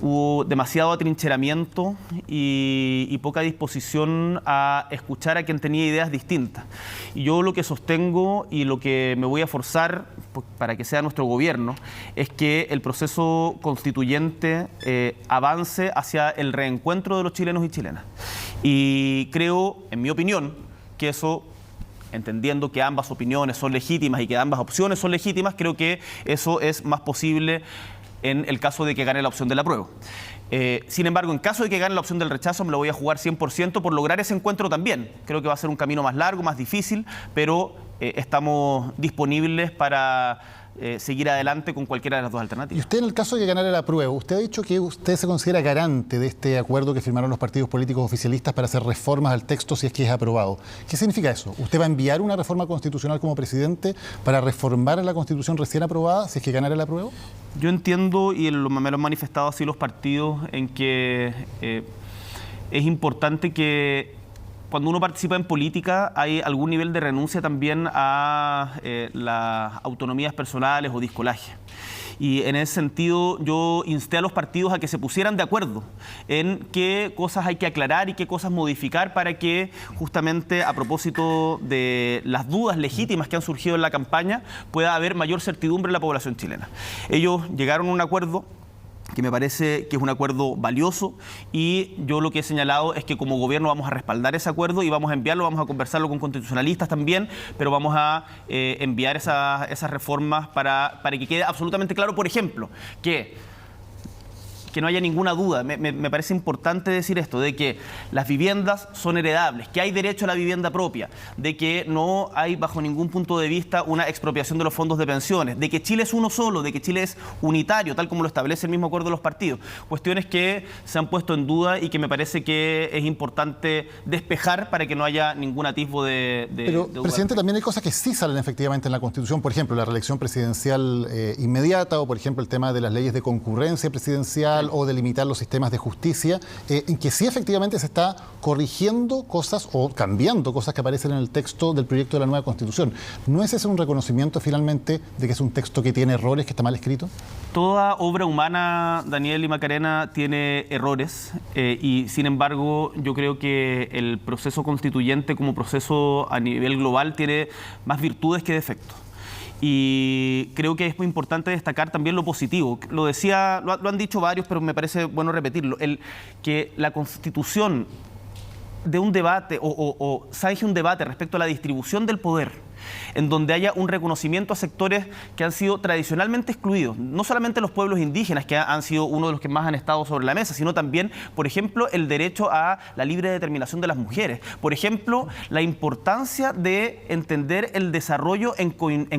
hubo demasiado atrincheramiento y poca disposición a escuchar a quien tenía ideas distintas. Y yo lo que sostengo y lo que me voy a forzar para que sea nuestro gobierno es que el proceso constituyente avance hacia el reencuentro de los chilenos y chilenas. Y creo, en mi opinión, que eso, entendiendo que ambas opiniones son legítimas y que ambas opciones son legítimas, creo que eso es más posible en el caso de que gane la opción del apruebo. Sin embargo, en caso de que gane la opción del rechazo, me lo voy a jugar 100% por lograr ese encuentro también. Creo que va a ser un camino más largo, más difícil, pero estamos disponibles para seguir adelante con cualquiera de las dos alternativas. Y usted, en el caso de que ganara el apruebo, usted ha dicho que usted se considera garante de este acuerdo que firmaron los partidos políticos oficialistas para hacer reformas al texto si es que es aprobado. ¿Qué significa eso? ¿Usted va a enviar una reforma constitucional como presidente para reformar la Constitución recién aprobada si es que ganara el apruebo? Yo entiendo, y me lo han manifestado así los partidos, en que es importante que cuando uno participa en política hay algún nivel de renuncia también a las autonomías personales o discolaje. Y en ese sentido yo insté a los partidos a que se pusieran de acuerdo en qué cosas hay que aclarar y qué cosas modificar para que justamente a propósito de las dudas legítimas que han surgido en la campaña pueda haber mayor certidumbre en la población chilena. Ellos llegaron a un acuerdo que me parece que es un acuerdo valioso y yo lo que he señalado es que como gobierno vamos a respaldar ese acuerdo y vamos a enviarlo, vamos a conversarlo con constitucionalistas también, pero vamos a enviar esas reformas para que quede absolutamente claro, por ejemplo, que no haya ninguna duda, me parece importante decir esto, de que las viviendas son heredables, que hay derecho a la vivienda propia, de que no hay bajo ningún punto de vista una expropiación de los fondos de pensiones, de que Chile es uno solo, de que Chile es unitario, tal como lo establece el mismo acuerdo de los partidos. Cuestiones que se han puesto en duda y que me parece que es importante despejar para que no haya ningún atisbo de Pero, presidente, también hay cosas que sí salen efectivamente en la Constitución, por ejemplo, la reelección presidencial inmediata o, por ejemplo, el tema de las leyes de concurrencia presidencial o de limitar los sistemas de justicia, en que sí efectivamente se está corrigiendo cosas o cambiando cosas que aparecen en el texto del proyecto de la nueva Constitución. ¿No es ese un reconocimiento finalmente de que es un texto que tiene errores, que está mal escrito? Toda obra humana, Daniel y Macarena, tiene errores y sin embargo yo creo que el proceso constituyente como proceso a nivel global tiene más virtudes que defectos. Y creo que es muy importante destacar también lo positivo. Lo decía, lo han dicho varios, pero me parece bueno repetirlo. Que la Constitución de un debate o zanje un debate respecto a la distribución del poder en donde haya un reconocimiento a sectores que han sido tradicionalmente excluidos, no solamente los pueblos indígenas, que han sido uno de los que más han estado sobre la mesa, sino también, por ejemplo, el derecho a la libre determinación de las mujeres, por ejemplo, la importancia de entender el desarrollo en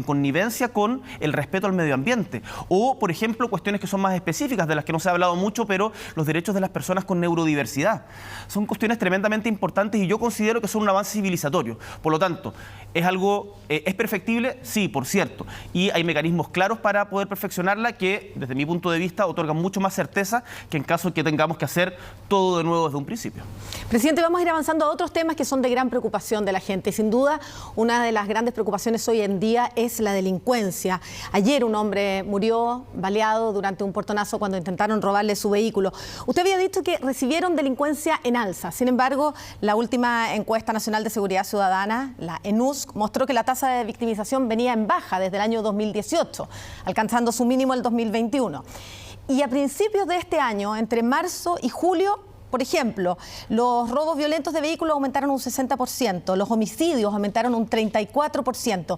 connivencia con el respeto al medio ambiente, o, por ejemplo, cuestiones que son más específicas, de las que no se ha hablado mucho, pero los derechos de las personas con neurodiversidad. Son cuestiones tremendamente importantes y yo considero que son un avance civilizatorio. Por lo tanto, ¿es perfectible? Sí, por cierto. Y hay mecanismos claros para poder perfeccionarla que, desde mi punto de vista, otorgan mucho más certeza que en caso de que tengamos que hacer todo de nuevo desde un principio. Presidente, vamos a ir avanzando a otros temas que son de gran preocupación de la gente. Sin duda, una de las grandes preocupaciones hoy en día es la delincuencia. Ayer un hombre murió baleado durante un portonazo cuando intentaron robarle su vehículo. Usted había dicho que recibieron delincuencia en alza. Sin embargo, la última encuesta nacional de seguridad ciudadana, la ENUSC, mostró que la tasa de victimización venía en baja desde el año 2018, alcanzando su mínimo el 2021. Y a principios de este año, entre marzo y julio, por ejemplo, los robos violentos de vehículos aumentaron un 60%, los homicidios aumentaron un 34%.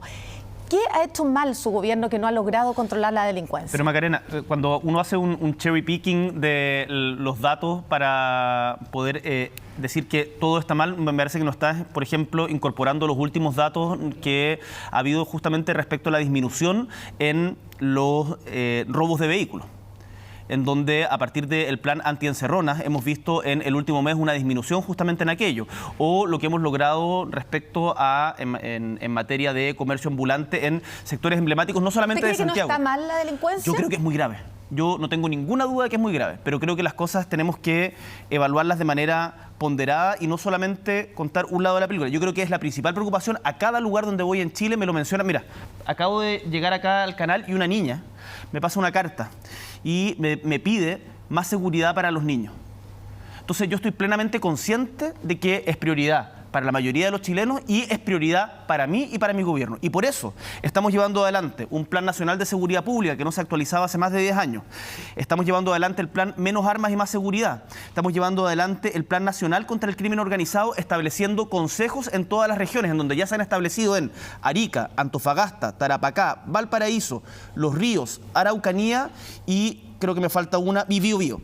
¿Qué ha hecho mal su gobierno que no ha logrado controlar la delincuencia? Pero Macarena, cuando uno hace un cherry picking de los datos para poder decir que todo está mal, me parece que no está, por ejemplo, incorporando los últimos datos que ha habido justamente respecto a la disminución en los robos de vehículos, en donde a partir del plan antiencerronas hemos visto en el último mes una disminución justamente en aquello, o lo que hemos logrado respecto a en materia de comercio ambulante en sectores emblemáticos, no solamente de Santiago. ¿Usted cree que no está mal la delincuencia? Yo creo que es muy grave. Yo no tengo ninguna duda de que es muy grave, pero creo que las cosas tenemos que evaluarlas de manera ponderada y no solamente contar un lado de la película. Yo creo que es la principal preocupación. A cada lugar donde voy en Chile me lo mencionan. Mira, acabo de llegar acá al canal y una niña me pasa una carta y me pide más seguridad para los niños. Entonces yo estoy plenamente consciente de que es prioridad para la mayoría de los chilenos y es prioridad para mí y para mi gobierno. Y por eso estamos llevando adelante un Plan Nacional de Seguridad Pública que no se actualizaba hace más de 10 años. Estamos llevando adelante el Plan Menos Armas y Más Seguridad. Estamos llevando adelante el Plan Nacional contra el Crimen Organizado, estableciendo consejos en todas las regiones, en donde ya se han establecido en Arica, Antofagasta, Tarapacá, Valparaíso, Los Ríos, Araucanía y creo que me falta una, y Biobío.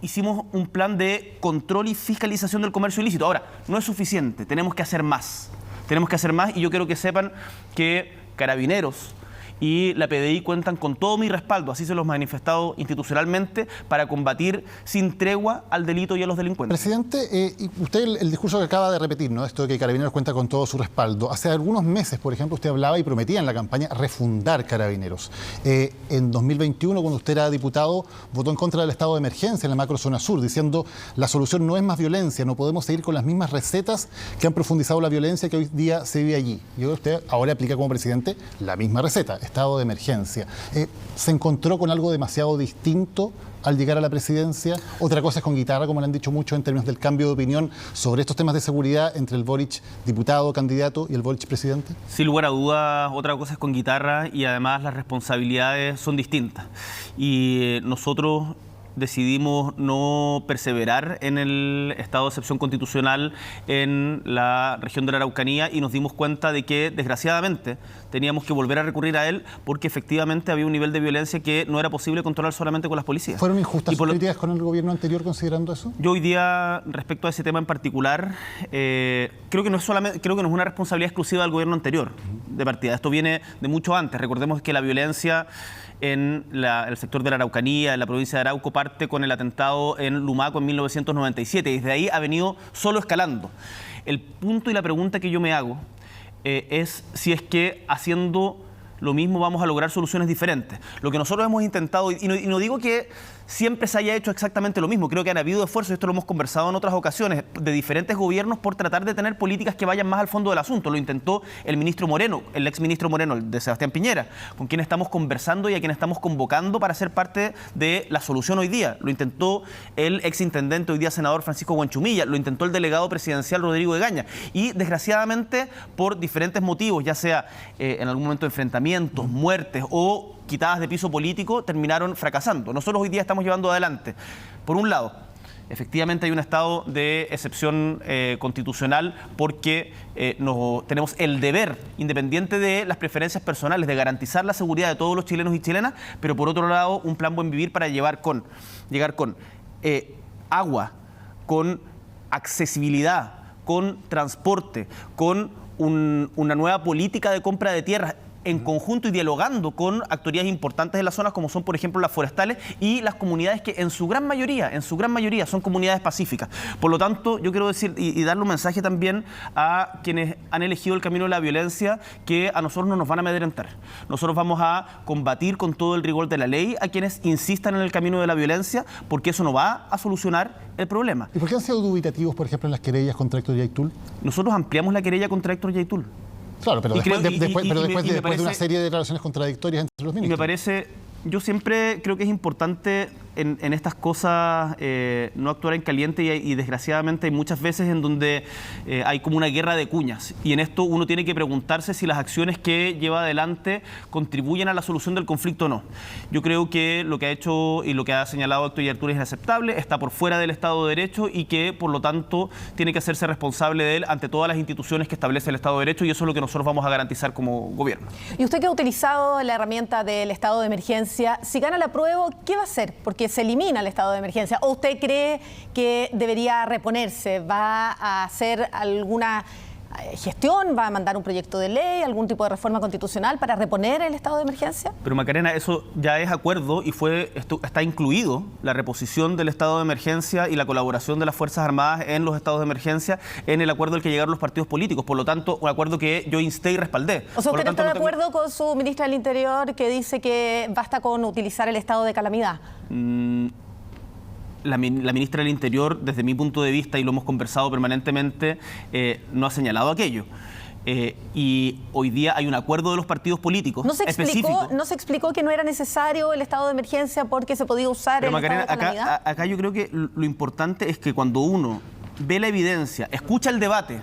Hicimos un plan de control y fiscalización del comercio ilícito. Ahora, no es suficiente, tenemos que hacer más. Tenemos que hacer más y yo quiero que sepan que Carabineros y la PDI cuentan con todo mi respaldo, así se los he manifestado institucionalmente, para combatir sin tregua al delito y a los delincuentes. Presidente, usted el discurso que acaba de repetir, ¿no? Esto de que Carabineros cuenta con todo su respaldo. Hace algunos meses, por ejemplo, usted hablaba y prometía en la campaña refundar Carabineros. En 2021, cuando usted era diputado, votó en contra del estado de emergencia en la macrozona sur, diciendo la solución no es más violencia, no podemos seguir con las mismas recetas que han profundizado la violencia que hoy día se vive allí. Y usted ahora aplica como presidente la misma receta, estado de emergencia. ¿Se encontró con algo demasiado distinto al llegar a la presidencia? Otra cosa es con guitarra, como le han dicho mucho en términos del cambio de opinión sobre estos temas de seguridad entre el Boric diputado, candidato, y el Boric presidente. Sin lugar a dudas, otra cosa es con guitarra y además las responsabilidades son distintas. Y nosotros decidimos no perseverar en el estado de excepción constitucional en la región de la Araucanía y nos dimos cuenta de que, desgraciadamente, teníamos que volver a recurrir a él porque efectivamente había un nivel de violencia que no era posible controlar solamente con las policías. ¿Fueron injustas sus críticas con el gobierno anterior considerando eso? Yo hoy día, respecto a ese tema en particular, creo que no es una responsabilidad exclusiva del gobierno anterior de partida. Esto viene de mucho antes. Recordemos que la violencia en el sector de la Araucanía, en la provincia de Arauco, parte con el atentado en Lumaco en 1997 y desde ahí ha venido solo escalando. El punto y la pregunta que yo me hago es si es que haciendo lo mismo vamos a lograr soluciones diferentes. Lo que nosotros hemos intentado, y no digo que siempre se haya hecho exactamente lo mismo, creo que han habido esfuerzos, esto lo hemos conversado en otras ocasiones, de diferentes gobiernos por tratar de tener políticas que vayan más al fondo del asunto. Lo intentó el ministro Moreno, el exministro Moreno, el de Sebastián Piñera, con quien estamos conversando y a quien estamos convocando para ser parte de la solución hoy día. Lo intentó el exintendente, hoy día senador Francisco Guanchumilla, lo intentó el delegado presidencial Rodrigo Egaña y desgraciadamente por diferentes motivos, ya sea en algún momento enfrentamientos, muertes o quitadas de piso político, terminaron fracasando. Nosotros hoy día estamos llevando adelante, por un lado, Efectivamente hay un estado de excepción constitucional porque tenemos el deber, independiente de las preferencias personales, de garantizar la seguridad de todos los chilenos y chilenas, pero por otro lado un plan Buen Vivir para llegar con agua, con accesibilidad, con transporte, con una nueva política de compra de tierras, en conjunto y dialogando con autoridades importantes de las zonas, como son, por ejemplo, las forestales y las comunidades que en su gran mayoría son comunidades pacíficas. Por lo tanto, yo quiero decir y darle un mensaje también a quienes han elegido el camino de la violencia, que a nosotros no nos van a amedrentar. Nosotros vamos a combatir con todo el rigor de la ley a quienes insistan en el camino de la violencia, porque eso no va a solucionar el problema. ¿Y por qué han sido dubitativos, por ejemplo, en las querellas contra Héctor Yaitul? Nosotros ampliamos la querella contra Héctor Yaitul. Claro, pero después de una serie de declaraciones contradictorias entre los ministros. Y me parece, yo siempre creo que es importante en estas cosas no actuar en caliente y desgraciadamente hay muchas veces en donde hay como una guerra de cuñas, y en esto uno tiene que preguntarse si las acciones que lleva adelante contribuyen a la solución del conflicto o no. Yo creo que lo que ha hecho y lo que ha señalado Héctor Yaitul es inaceptable, está por fuera del Estado de Derecho y que por lo tanto tiene que hacerse responsable de él ante todas las instituciones que establece el Estado de Derecho, y eso es lo que nosotros vamos a garantizar como gobierno. Y usted que ha utilizado la herramienta del estado de emergencia, si gana la prueba, ¿qué va a hacer? Porque se elimina el estado de emergencia. ¿O usted cree que debería reponerse? ¿Va a hacer alguna gestión? ¿Va a mandar un proyecto de ley, algún tipo de reforma constitucional para reponer el estado de emergencia? Pero Macarena, eso ya es acuerdo y está incluido la reposición del estado de emergencia y la colaboración de las Fuerzas Armadas en los estados de emergencia en el acuerdo al que llegaron los partidos políticos. Por lo tanto, un acuerdo que yo insté y respaldé. O sea, ¿usted no está de acuerdo con su ministra del Interior que dice que basta con utilizar el estado de calamidad? La ministra del Interior, desde mi punto de vista, y lo hemos conversado permanentemente, no ha señalado aquello. Y hoy día hay un acuerdo de los partidos políticos específico. ¿No se explicó que no era necesario el estado de emergencia porque se podía usar el estado de calamidad? Acá yo creo que lo importante es que cuando uno ve la evidencia, escucha el debate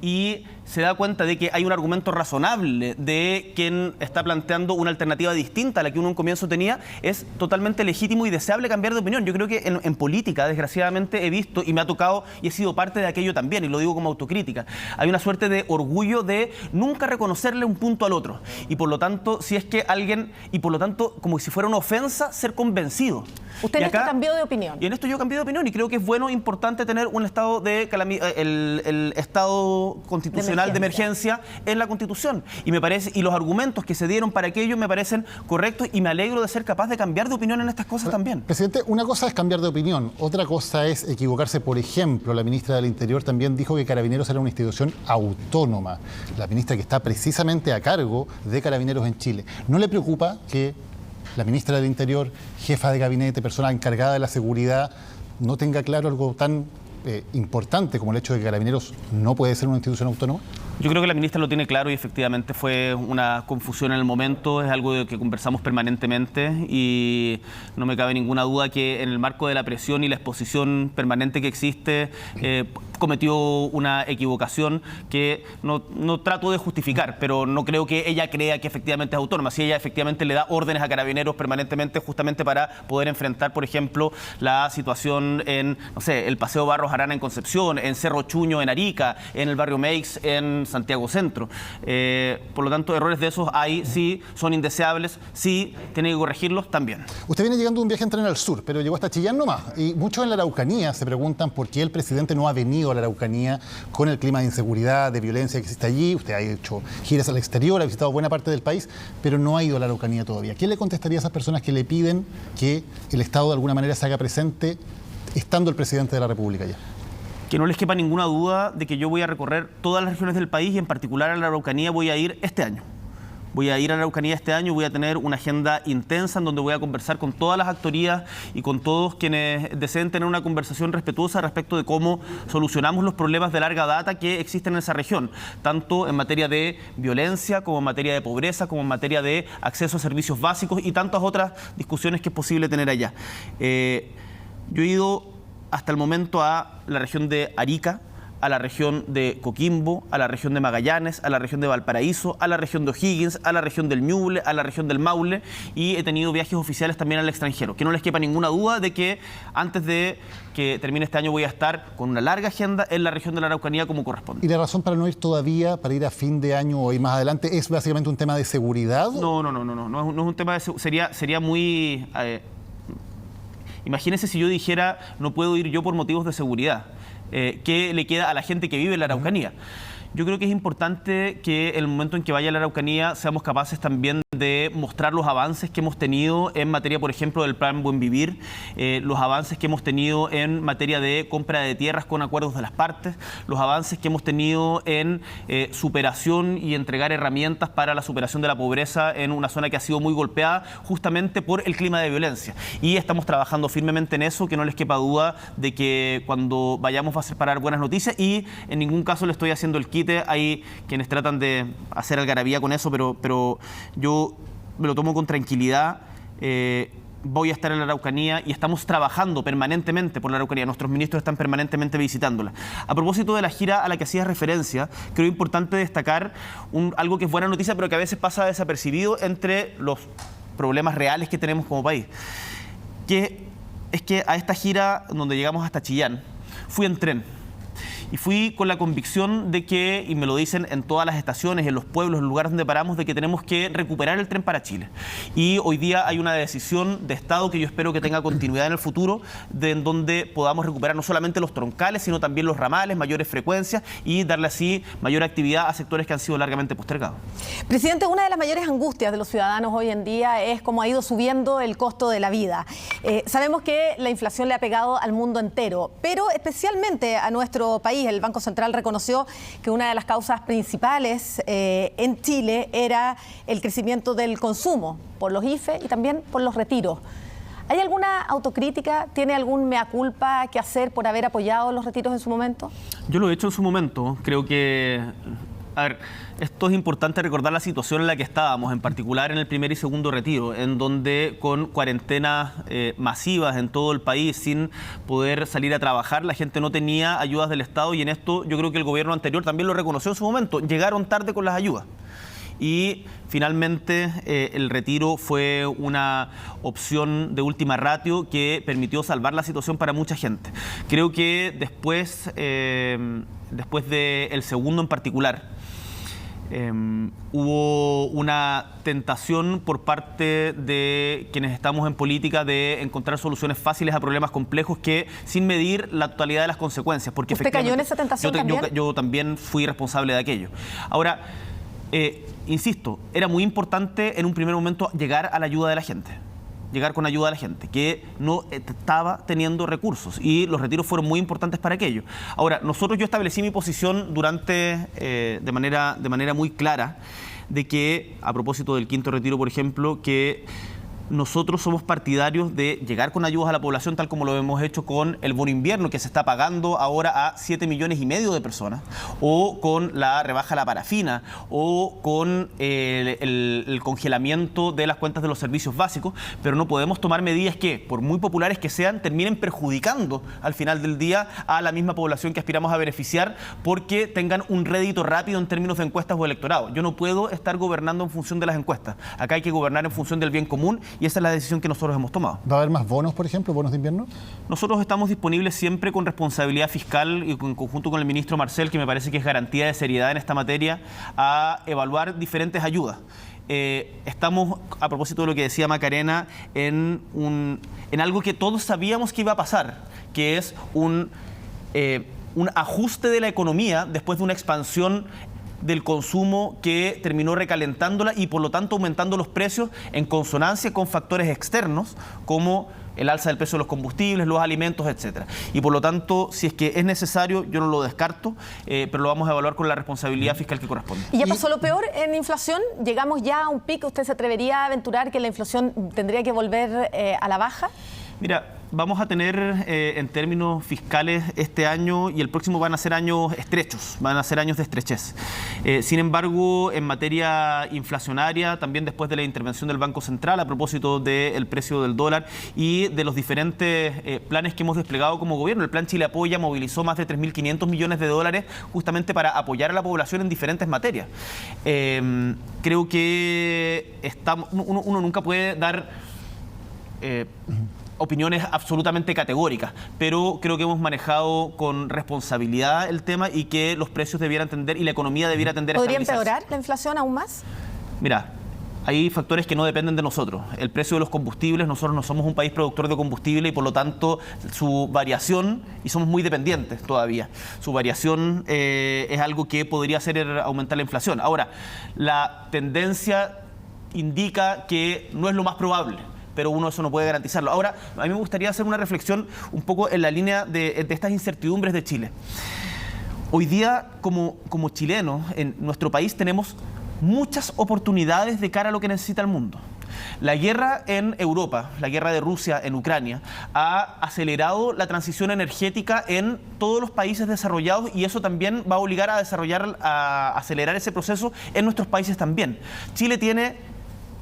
y se da cuenta de que hay un argumento razonable de quien está planteando una alternativa distinta a la que uno en comienzo tenía, es totalmente legítimo y deseable cambiar de opinión. Yo creo que en política, desgraciadamente, he visto y me ha tocado y he sido parte de aquello también, y lo digo como autocrítica, hay una suerte de orgullo de nunca reconocerle un punto al otro, y por lo tanto, si es que alguien, y por lo tanto, como si fuera una ofensa, ser convencido. Usted en esto cambió de opinión. Y en esto yo cambié de opinión, y creo que es bueno, importante tener un estado de calamidad, el estado constitucional de emergencia en la Constitución, y me parece, y los argumentos que se dieron para aquello me parecen correctos, y me alegro de ser capaz de cambiar de opinión en estas cosas también. Presidente, una cosa es cambiar de opinión, otra cosa es equivocarse. Por ejemplo, la ministra del Interior también dijo que Carabineros era una institución autónoma, la ministra que está precisamente a cargo de Carabineros en Chile. ¿No le preocupa que la ministra del Interior, jefa de gabinete, persona encargada de la seguridad, no tenga claro algo tan importante como el hecho de que Carabineros no puede ser una institución autónoma? Yo creo que la ministra lo tiene claro, y efectivamente fue una confusión en el momento, es algo de que conversamos permanentemente, y no me cabe ninguna duda que en el marco de la presión y la exposición permanente que existe, cometió una equivocación que no trato de justificar, pero no creo que ella crea que efectivamente es autónoma. Si ella efectivamente le da órdenes a Carabineros permanentemente justamente para poder enfrentar, por ejemplo, la situación en, no sé, el Paseo Barros Arana en Concepción, en Cerro Chuño en Arica, en el barrio Meix en Santiago Centro. Por lo tanto, errores de esos hay, sí, son indeseables, sí, tiene que corregirlos también. Usted viene llegando de un viaje en tren al sur, pero llegó hasta Chillán nomás, y muchos en la Araucanía se preguntan por qué el presidente no ha venido a la Araucanía con el clima de inseguridad, de violencia que existe allí. Usted ha hecho giras al exterior, ha visitado buena parte del país, pero no ha ido a la Araucanía todavía. ¿Qué le contestaría a esas personas que le piden que el Estado de alguna manera se haga presente estando el presidente de la República allá? Que no les quepa ninguna duda de que yo voy a recorrer todas las regiones del país, y en particular a la Araucanía voy a ir este año. Voy a ir a la Araucanía este año, voy a tener una agenda intensa en donde voy a conversar con todas las autoridades y con todos quienes deseen tener una conversación respetuosa respecto de cómo solucionamos los problemas de larga data que existen en esa región, tanto en materia de violencia, como en materia de pobreza, como en materia de acceso a servicios básicos y tantas otras discusiones que es posible tener allá. Yo he ido hasta el momento a la región de Arica, a la región de Coquimbo, a la región de Magallanes, a la región de Valparaíso, a la región de O'Higgins, a la región del Ñuble, a la región del Maule, y he tenido viajes oficiales también al extranjero. Que no les quepa ninguna duda de que antes de que termine este año voy a estar con una larga agenda en la región de la Araucanía como corresponde. ¿Y la razón para no ir todavía, para ir a fin de año o ir más adelante, es básicamente un tema de seguridad? No es un tema de seguridad. Sería muy... imagínense si yo dijera no puedo ir yo por motivos de seguridad. ¿Qué le queda a la gente que vive en la Araucanía? Yo creo que es importante que en el momento en que vaya a la Araucanía seamos capaces también de mostrar los avances que hemos tenido en materia, por ejemplo, del Plan Buen Vivir, los avances que hemos tenido en materia de compra de tierras con acuerdos de las partes, los avances que hemos tenido en superación y entregar herramientas para la superación de la pobreza en una zona que ha sido muy golpeada justamente por el clima de violencia. Y estamos trabajando firmemente en eso, que no les quepa duda de que cuando vayamos va a ser para dar buenas noticias, y en ningún caso le estoy haciendo el quite. Hay quienes tratan de hacer algarabía con eso, pero yo me lo tomo con tranquilidad. Voy a estar en la Araucanía y estamos trabajando permanentemente por la Araucanía. Nuestros ministros están permanentemente visitándola. A propósito de la gira a la que hacías referencia, creo importante destacar algo que es buena noticia, pero que a veces pasa desapercibido entre los problemas reales que tenemos como país. Que es que a esta gira, donde llegamos hasta Chillán, fui en tren. Y fui con la convicción de que, y me lo dicen en todas las estaciones, en los pueblos, en los lugares donde paramos, de que tenemos que recuperar el tren para Chile. Y hoy día hay una decisión de Estado que yo espero que tenga continuidad en el futuro, en donde podamos recuperar no solamente los troncales, sino también los ramales, mayores frecuencias, y darle así mayor actividad a sectores que han sido largamente postergados. Presidente, una de las mayores angustias de los ciudadanos hoy en día es cómo ha ido subiendo el costo de la vida. Sabemos que la inflación le ha pegado al mundo entero, pero especialmente a nuestro país. El Banco Central reconoció que una de las causas principales en Chile era el crecimiento del consumo por los IFE y también por los retiros. ¿Hay alguna autocrítica? ¿Tiene algún mea culpa que hacer por haber apoyado los retiros en su momento? Yo lo he hecho en su momento. Creo que... A ver, esto es importante recordar la situación en la que estábamos, en particular en el primer y segundo retiro, en donde con cuarentenas masivas en todo el país, sin poder salir a trabajar, la gente no tenía ayudas del Estado, y en esto yo creo que el gobierno anterior también lo reconoció en su momento. Llegaron tarde con las ayudas. Y finalmente el retiro fue una opción de última ratio que permitió salvar la situación para mucha gente. Creo que después del segundo en particular, hubo una tentación por parte de quienes estamos en política de encontrar soluciones fáciles a problemas complejos sin medir la totalidad de las consecuencias. Porque ¿Usted cayó en esa tentación también? Yo también fui responsable de aquello. Ahora, insisto, era muy importante en un primer momento llegar a la ayuda de la gente. Llegar con ayuda a la gente, que no estaba teniendo recursos, y los retiros fueron muy importantes para aquello. Ahora, yo establecí mi posición de manera muy clara, de que, a propósito del quinto retiro, por ejemplo, que nosotros somos partidarios de llegar con ayudas a la población, tal como lo hemos hecho con el bono invierno, que se está pagando ahora a 7,5 millones de personas, o con la rebaja a la parafina, o con el congelamiento de las cuentas de los servicios básicos, pero no podemos tomar medidas que, por muy populares que sean, terminen perjudicando al final del día a la misma población que aspiramos a beneficiar, porque tengan un rédito rápido en términos de encuestas o electorado. Yo no puedo estar gobernando en función de las encuestas. Acá hay que gobernar en función del bien común, y esa es la decisión que nosotros hemos tomado. ¿Va a haber más bonos, por ejemplo, bonos de invierno? Nosotros estamos disponibles siempre con responsabilidad fiscal y en conjunto con el ministro Marcel, que me parece que es garantía de seriedad en esta materia, a evaluar diferentes ayudas. Estamos, a propósito de lo que decía Macarena, en algo que todos sabíamos que iba a pasar, que es un ajuste de la economía después de una expansión del consumo que terminó recalentándola y por lo tanto aumentando los precios en consonancia con factores externos como el alza del precio de los combustibles, los alimentos, etcétera. Y por lo tanto, si es que es necesario, yo no lo descarto, pero lo vamos a evaluar con la responsabilidad fiscal que corresponde. ¿Y ya pasó lo peor en inflación? ¿Llegamos ya a un pico? ¿Usted se atrevería a aventurar que la inflación tendría que volver a la baja? Mira, vamos a tener en términos fiscales este año y el próximo van a ser años estrechos, van a ser años de estrechez. Sin embargo, en materia inflacionaria, también después de la intervención del Banco Central a propósito del precio del dólar y de los diferentes planes que hemos desplegado como gobierno, el Plan Chile Apoya movilizó más de 3.500 millones de dólares justamente para apoyar a la población en diferentes materias. Creo que uno nunca puede dar opiniones absolutamente categóricas, pero creo que hemos manejado con responsabilidad el tema y que los precios debieran tender y la economía debiera tender a estabilizarse. ¿Podría empeorar la inflación aún más? Mira, hay factores que no dependen de nosotros. El precio de los combustibles, nosotros no somos un país productor de combustible y por lo tanto su variación, y somos muy dependientes todavía, su variación es algo que podría hacer aumentar la inflación. Ahora, la tendencia indica que no es lo más probable, pero uno eso no puede garantizarlo. Ahora, a mí me gustaría hacer una reflexión un poco en la línea de estas incertidumbres de Chile. Hoy día, como chilenos, en nuestro país tenemos muchas oportunidades de cara a lo que necesita el mundo. La guerra en Europa, la guerra de Rusia en Ucrania, ha acelerado la transición energética en todos los países desarrollados y eso también va a obligar a acelerar ese proceso en nuestros países también. Chile tiene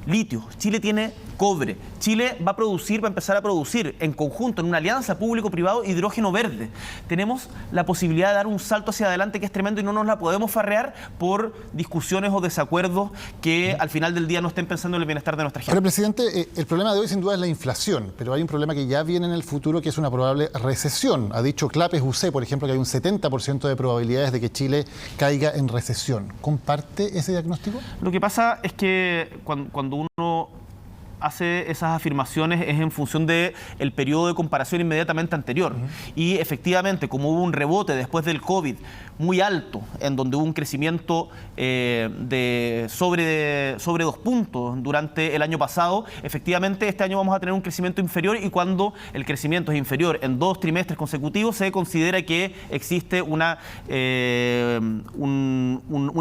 litio, Chile tiene cobre, Chile va a empezar a producir en conjunto, en una alianza público-privado, hidrógeno verde. Tenemos la posibilidad de dar un salto hacia adelante que es tremendo y no nos la podemos farrear por discusiones o desacuerdos que al final del día no estén pensando en el bienestar de nuestra gente. Pero, presidente, el problema de hoy sin duda es la inflación, pero hay un problema que ya viene en el futuro que es una probable recesión. Ha dicho Clapes UC, por ejemplo, que hay un 70% de probabilidades de que Chile caiga en recesión. ¿Comparte ese diagnóstico? Lo que pasa es que cuando uno hace esas afirmaciones es en función del periodo de comparación inmediatamente anterior. Y efectivamente, como hubo un rebote después del COVID muy alto, en donde hubo un crecimiento de sobre 2 puntos durante el año pasado, efectivamente este año vamos a tener un crecimiento inferior y cuando el crecimiento es inferior en 2 trimestres consecutivos se considera que existe un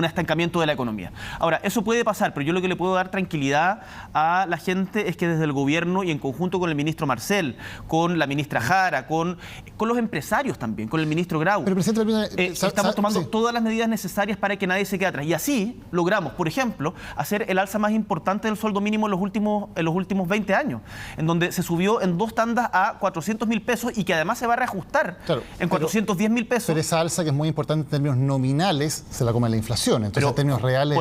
estancamiento de la economía. Ahora, eso puede pasar, pero yo lo que le puedo dar tranquilidad a la gente es que desde el gobierno y en conjunto con el ministro Marcel, con la ministra Jara, con los empresarios también, con el ministro Grau, pero, presidente, estamos tomando todas las medidas necesarias para que nadie se quede atrás. Y así logramos, por ejemplo, hacer el alza más importante del sueldo mínimo en los últimos 20 años, en donde se subió en 2 tandas a 400.000 pesos y que además se va a reajustar en 410.000 pesos. Pero esa alza, que es muy importante en términos nominales, se la come la inflación. Entonces, en términos reales,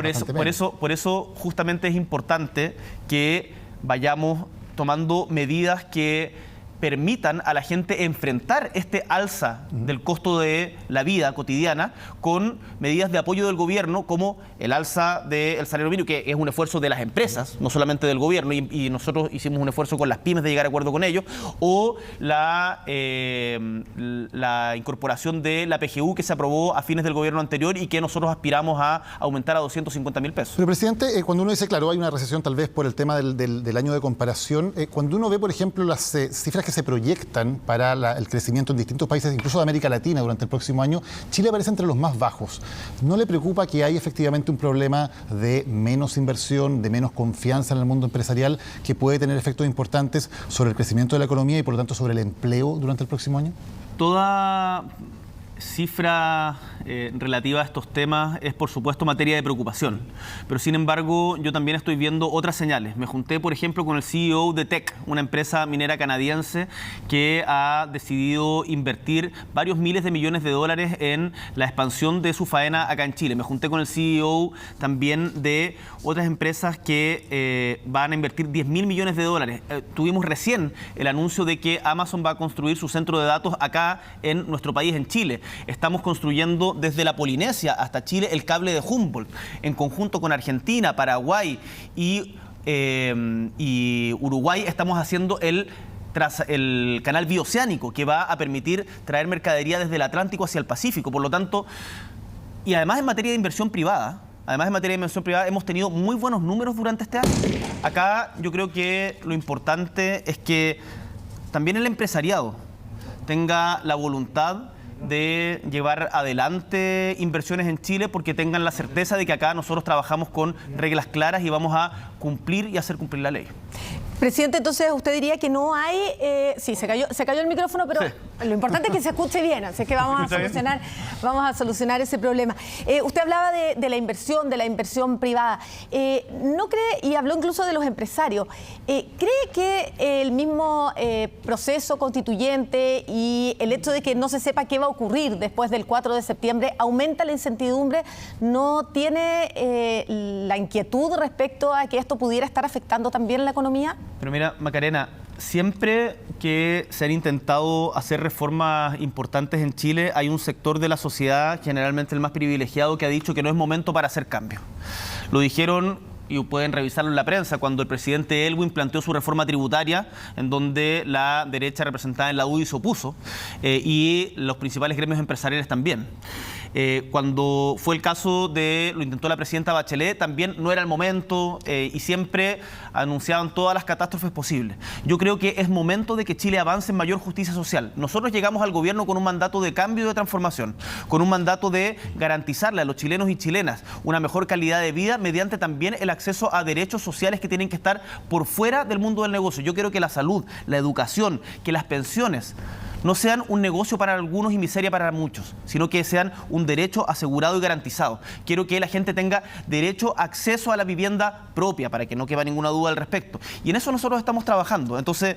por eso justamente es importante que vayamos tomando medidas que permitan a la gente enfrentar este alza del costo de la vida cotidiana con medidas de apoyo del gobierno como el alza del salario mínimo, que es un esfuerzo de las empresas, no solamente del gobierno, y nosotros hicimos un esfuerzo con las pymes de llegar a acuerdo con ellos, o la incorporación de la PGU que se aprobó a fines del gobierno anterior y que nosotros aspiramos a aumentar a 250.000 pesos. Pero, presidente, cuando uno dice, claro, hay una recesión tal vez por el tema del año de comparación, cuando uno ve, por ejemplo, las cifras que se proyectan para el crecimiento en distintos países, incluso de América Latina durante el próximo año, Chile aparece entre los más bajos. ¿No le preocupa que hay efectivamente un problema de menos inversión, de menos confianza en el mundo empresarial que puede tener efectos importantes sobre el crecimiento de la economía y por lo tanto sobre el empleo durante el próximo año? Toda cifra relativa a estos temas es, por supuesto, materia de preocupación. Pero, sin embargo, yo también estoy viendo otras señales. Me junté, por ejemplo, con el CEO de Teck, una empresa minera canadiense que ha decidido invertir varios miles de millones de dólares en la expansión de su faena acá en Chile. Me junté con el CEO también de otras empresas que van a invertir 10.000 millones de dólares. Tuvimos recién el anuncio de que Amazon va a construir su centro de datos acá en nuestro país, en Chile. Estamos construyendo desde la Polinesia hasta Chile el cable de Humboldt, en conjunto con Argentina, Paraguay y Uruguay estamos haciendo el canal bioceánico que va a permitir traer mercadería desde el Atlántico hacia el Pacífico. Por lo tanto, y además en materia de inversión privada, hemos tenido muy buenos números durante este año. Acá yo creo que lo importante es que también el empresariado tenga la voluntad de llevar adelante inversiones en Chile porque tengan la certeza de que acá nosotros trabajamos con reglas claras y vamos a cumplir y hacer cumplir la ley. Presidente, entonces usted diría que no hay... sí, se cayó el micrófono, pero sí. Lo importante es que se escuche bien, así que vamos a solucionar ese problema. Usted hablaba de la inversión privada. ¿No cree, y habló incluso de los empresarios, cree que el mismo proceso constituyente y el hecho de que no se sepa qué va a ocurrir después del 4 de septiembre aumenta la incertidumbre? ¿No tiene la inquietud respecto a que esto pudiera estar afectando también la economía? Pero mira, Macarena, siempre que se han intentado hacer reformas importantes en Chile, hay un sector de la sociedad, generalmente el más privilegiado, que ha dicho que no es momento para hacer cambios. Lo dijeron, y pueden revisarlo en la prensa, cuando el presidente Elwin planteó su reforma tributaria, en donde la derecha representada en la UDI se opuso, y los principales gremios empresariales también. Cuando fue el caso lo intentó la presidenta Bachelet, también no era el momento, y siempre anunciaban todas las catástrofes posibles. Yo creo que es momento de que Chile avance en mayor justicia social. Nosotros llegamos al gobierno con un mandato de cambio y de transformación, con un mandato de garantizarle a los chilenos y chilenas una mejor calidad de vida mediante también el acceso a derechos sociales que tienen que estar por fuera del mundo del negocio. Yo quiero que la salud, la educación, que las pensiones no sean un negocio para algunos y miseria para muchos, sino que sean un derecho asegurado y garantizado. Quiero que la gente tenga derecho a acceso a la vivienda propia, para que no quede ninguna duda al respecto. Y en eso nosotros estamos trabajando. Entonces,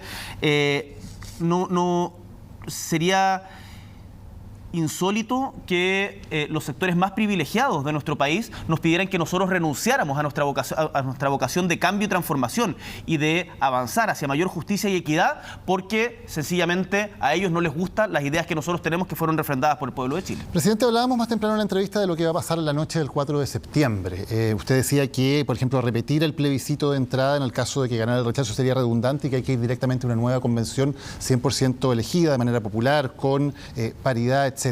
no sería insólito que los sectores más privilegiados de nuestro país nos pidieran que nosotros renunciáramos a nuestra vocación de cambio y transformación y de avanzar hacia mayor justicia y equidad, porque sencillamente a ellos no les gustan las ideas que nosotros tenemos, que fueron refrendadas por el pueblo de Chile. Presidente, hablábamos más temprano en la entrevista de lo que va a pasar en la noche del 4 de septiembre. Usted decía que, por ejemplo, repetir el plebiscito de entrada en el caso de que ganara el rechazo sería redundante y que hay que ir directamente a una nueva convención 100% elegida de manera popular, con paridad, etc.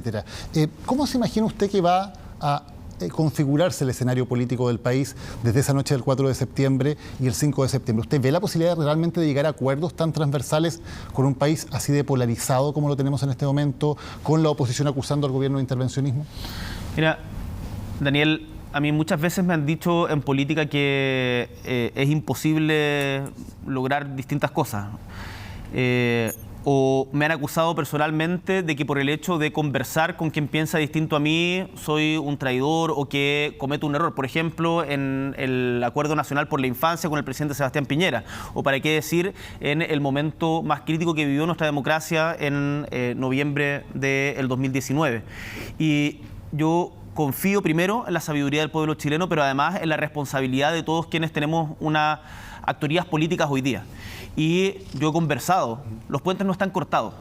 ¿Cómo se imagina usted que va a configurarse el escenario político del país desde esa noche del 4 de septiembre y el 5 de septiembre? ¿Usted ve la posibilidad realmente de llegar a acuerdos tan transversales con un país así de polarizado como lo tenemos en este momento, con la oposición acusando al gobierno de intervencionismo? Mira, Daniel, a mí muchas veces me han dicho en política que es imposible lograr distintas cosas. O me han acusado personalmente de que por el hecho de conversar con quien piensa distinto a mí soy un traidor o que cometo un error. Por ejemplo, en el Acuerdo Nacional por la Infancia con el presidente Sebastián Piñera, o para qué decir en el momento más crítico que vivió nuestra democracia en noviembre del 2019. Y yo confío primero en la sabiduría del pueblo chileno, pero además en la responsabilidad de todos quienes tenemos unas actorías políticas hoy día. Y yo he conversado, los puentes no están cortados.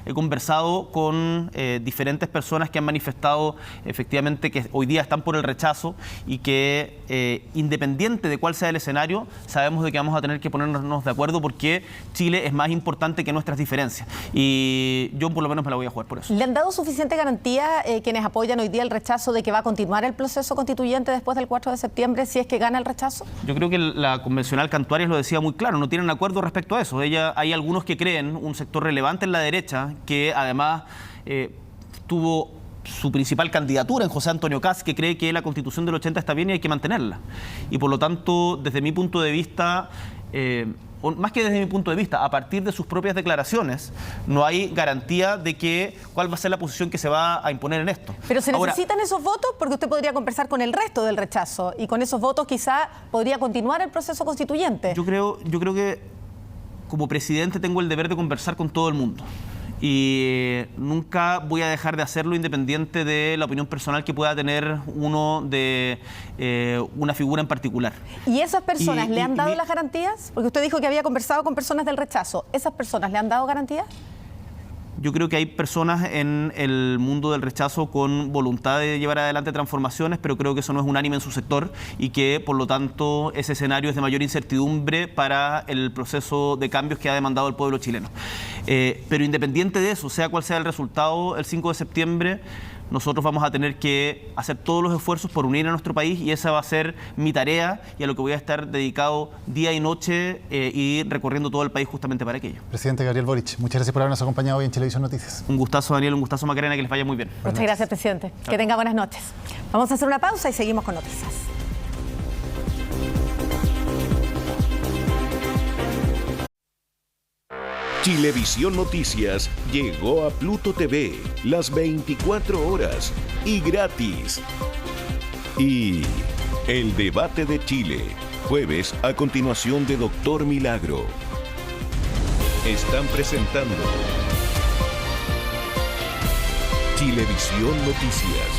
He conversado con diferentes personas que han manifestado efectivamente que hoy día están por el rechazo y que independiente de cuál sea el escenario, sabemos de que vamos a tener que ponernos de acuerdo porque Chile es más importante que nuestras diferencias. Y yo por lo menos me la voy a jugar por eso. ¿Le han dado suficiente garantía quienes apoyan hoy día el rechazo de que va a continuar el proceso constituyente después del 4 de septiembre si es que gana el rechazo? Yo creo que la convencional Cantuarias lo decía muy claro, no tienen acuerdo respecto a eso. Hay algunos que creen, un sector relevante en la derecha, que además tuvo su principal candidatura en José Antonio Kast, que cree que la Constitución del 80 está bien y hay que mantenerla. Y por lo tanto, desde mi punto de vista, más que desde mi punto de vista, a partir de sus propias declaraciones, no hay garantía de cuál va a ser la posición que se va a imponer en esto. Pero se necesitan esos votos porque usted podría conversar con el resto del rechazo y con esos votos quizá podría continuar el proceso constituyente. Yo creo que como presidente tengo el deber de conversar con todo el mundo. Y nunca voy a dejar de hacerlo independiente de la opinión personal que pueda tener uno de una figura en particular. ¿Y esas personas le han dado las garantías? Porque usted dijo que había conversado con personas del rechazo. ¿Esas personas le han dado garantías? Yo creo que hay personas en el mundo del rechazo con voluntad de llevar adelante transformaciones, pero creo que eso no es unánime en su sector y que, por lo tanto, ese escenario es de mayor incertidumbre para el proceso de cambios que ha demandado el pueblo chileno. Pero independiente de eso, sea cual sea el resultado el 5 de septiembre, nosotros vamos a tener que hacer todos los esfuerzos por unir a nuestro país y esa va a ser mi tarea y a lo que voy a estar dedicado día y noche y recorriendo todo el país justamente para aquello. Presidente Gabriel Boric, muchas gracias por habernos acompañado hoy en Chilevisión Noticias. Un gustazo, Daniel, un gustazo, Macarena, que les vaya muy bien. Muchas gracias, presidente. Que tenga buenas noches. Vamos a hacer una pausa y seguimos con noticias. Chilevisión Noticias llegó a Pluto TV las 24 horas y gratis. Y el debate de Chile, jueves a continuación de Doctor Milagro. Están presentando Chilevisión Noticias.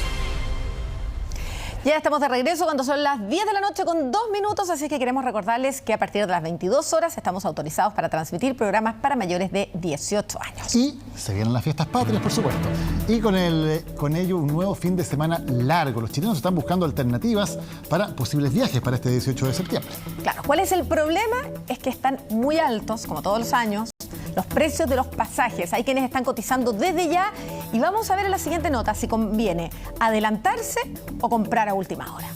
Ya estamos de regreso cuando son las 10 de la noche con 2 minutos, así que queremos recordarles que a partir de las 22 horas estamos autorizados para transmitir programas para mayores de 18 años. Y se vienen las fiestas patrias, por supuesto. Y con ello un nuevo fin de semana largo. Los chilenos están buscando alternativas para posibles viajes para este 18 de septiembre. Claro, ¿cuál es el problema? Es que están muy altos, como todos los años, los precios de los pasajes. Hay quienes están cotizando desde ya y vamos a ver en la siguiente nota si conviene adelantarse o comprar a última hora.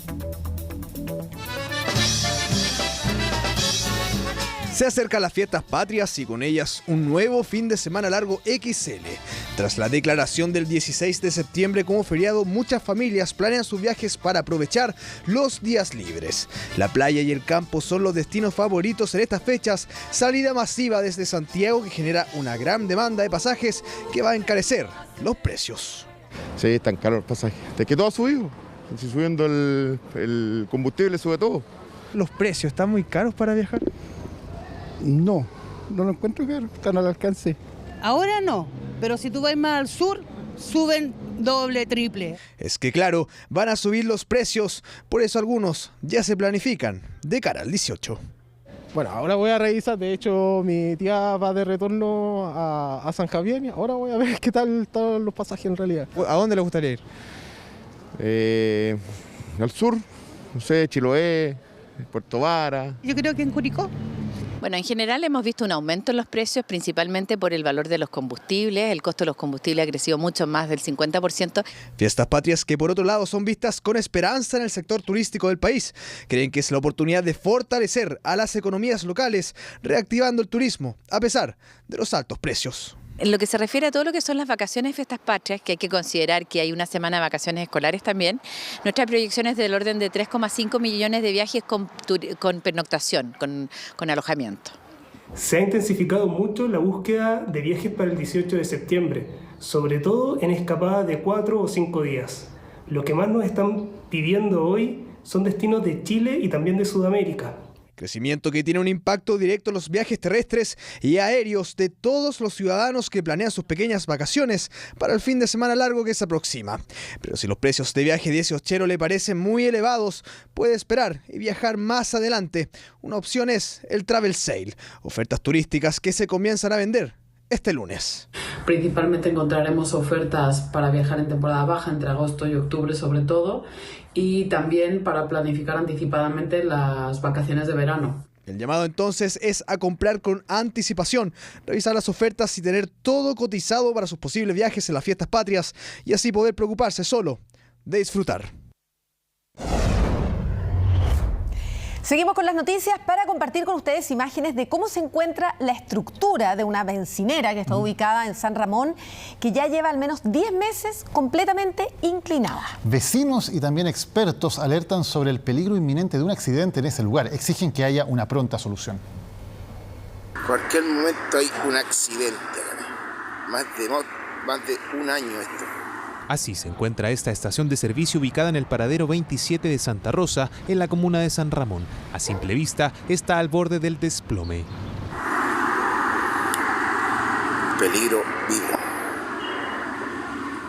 Se acercan las fiestas patrias y con ellas un nuevo fin de semana largo XL. Tras la declaración del 16 de septiembre como feriado, muchas familias planean sus viajes para aprovechar los días libres. La playa y el campo son los destinos favoritos en estas fechas. Salida masiva desde Santiago que genera una gran demanda de pasajes que va a encarecer los precios. Sí, están caros los pasajes. Es que todo ha subido. Si subiendo el combustible, sube todo. ¿Los precios están muy caros para viajar? No lo encuentro caro, están al alcance. Ahora no, pero si tú vas más al sur, suben doble, triple. Es que claro, van a subir los precios, por eso algunos ya se planifican de cara al 18. Bueno, ahora voy a revisar, de hecho mi tía va de retorno a San Javier y ahora voy a ver qué tal están los pasajes en realidad. ¿A dónde le gustaría ir? Al sur, no sé, Chiloé, Puerto Vara. Yo creo que en Curicó. Bueno, en general hemos visto un aumento en los precios, principalmente por el valor de los combustibles. El costo de los combustibles ha crecido mucho más del 50%. Fiestas patrias que por otro lado son vistas con esperanza en el sector turístico del país. Creen que es la oportunidad de fortalecer a las economías locales, reactivando el turismo, a pesar de los altos precios. En lo que se refiere a todo lo que son las vacaciones y fiestas patrias, que hay que considerar que hay una semana de vacaciones escolares también, nuestra proyección es del orden de 3,5 millones de viajes con pernoctación, con alojamiento. Se ha intensificado mucho la búsqueda de viajes para el 18 de septiembre, sobre todo en escapadas de 4 o 5 días. Lo que más nos están pidiendo hoy son destinos de Chile y también de Sudamérica. Crecimiento que tiene un impacto directo en los viajes terrestres y aéreos de todos los ciudadanos que planean sus pequeñas vacaciones para el fin de semana largo que se aproxima. Pero si los precios de viaje 18 le parecen muy elevados, puede esperar y viajar más adelante. Una opción es el Travel Sale, ofertas turísticas que se comienzan a vender este lunes. Principalmente encontraremos ofertas para viajar en temporada baja, entre agosto y octubre sobre todo, y también para planificar anticipadamente las vacaciones de verano. El llamado entonces es a comprar con anticipación, revisar las ofertas y tener todo cotizado para sus posibles viajes en las fiestas patrias y así poder preocuparse solo de disfrutar. Seguimos con las noticias para compartir con ustedes imágenes de cómo se encuentra la estructura de una bencinera que está ubicada en San Ramón, que ya lleva al menos 10 meses completamente inclinada. Vecinos y también expertos alertan sobre el peligro inminente de un accidente en ese lugar. Exigen que haya una pronta solución. En cualquier momento hay un accidente. Más de un año esto. Así se encuentra esta estación de servicio ubicada en el paradero 27 de Santa Rosa, en la comuna de San Ramón. A simple vista, está al borde del desplome. Peligro vivo.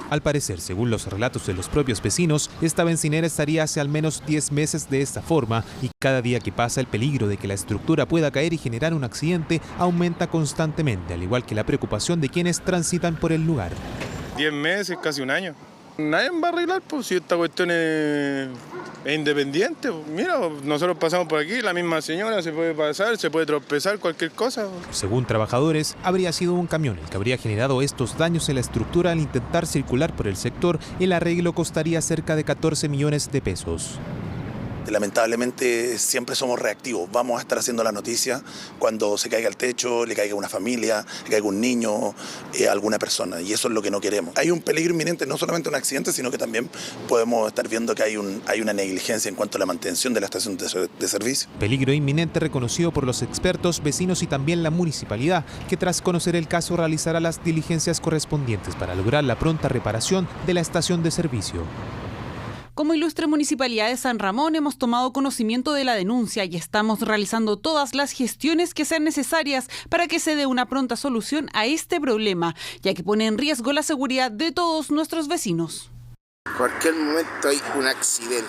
Al parecer, según los relatos de los propios vecinos, esta bencinera estaría hace al menos 10 meses de esta forma y cada día que pasa el peligro de que la estructura pueda caer y generar un accidente aumenta constantemente, al igual que la preocupación de quienes transitan por el lugar. 10 meses, casi un año. Nadie va a arreglar, pues, si esta cuestión es independiente. Pues. Mira, nosotros pasamos por aquí, la misma señora se puede pasar, se puede tropezar, cualquier cosa. Según trabajadores, habría sido un camión el que habría generado estos daños en la estructura al intentar circular por el sector. El arreglo costaría cerca de 14 millones de pesos. Lamentablemente siempre somos reactivos. Vamos a estar haciendo la noticia cuando se caiga el techo, le caiga una familia, le caiga un niño, alguna persona. Y eso es lo que no queremos. Hay un peligro inminente, no solamente un accidente, sino que también podemos estar viendo que hay una negligencia en cuanto a la mantención de la estación de servicio. Peligro inminente reconocido por los expertos, vecinos y también la municipalidad, que tras conocer el caso realizará las diligencias correspondientes para lograr la pronta reparación de la estación de servicio. Como ilustre Municipalidad de San Ramón hemos tomado conocimiento de la denuncia y estamos realizando todas las gestiones que sean necesarias para que se dé una pronta solución a este problema, ya que pone en riesgo la seguridad de todos nuestros vecinos. En cualquier momento hay un accidente,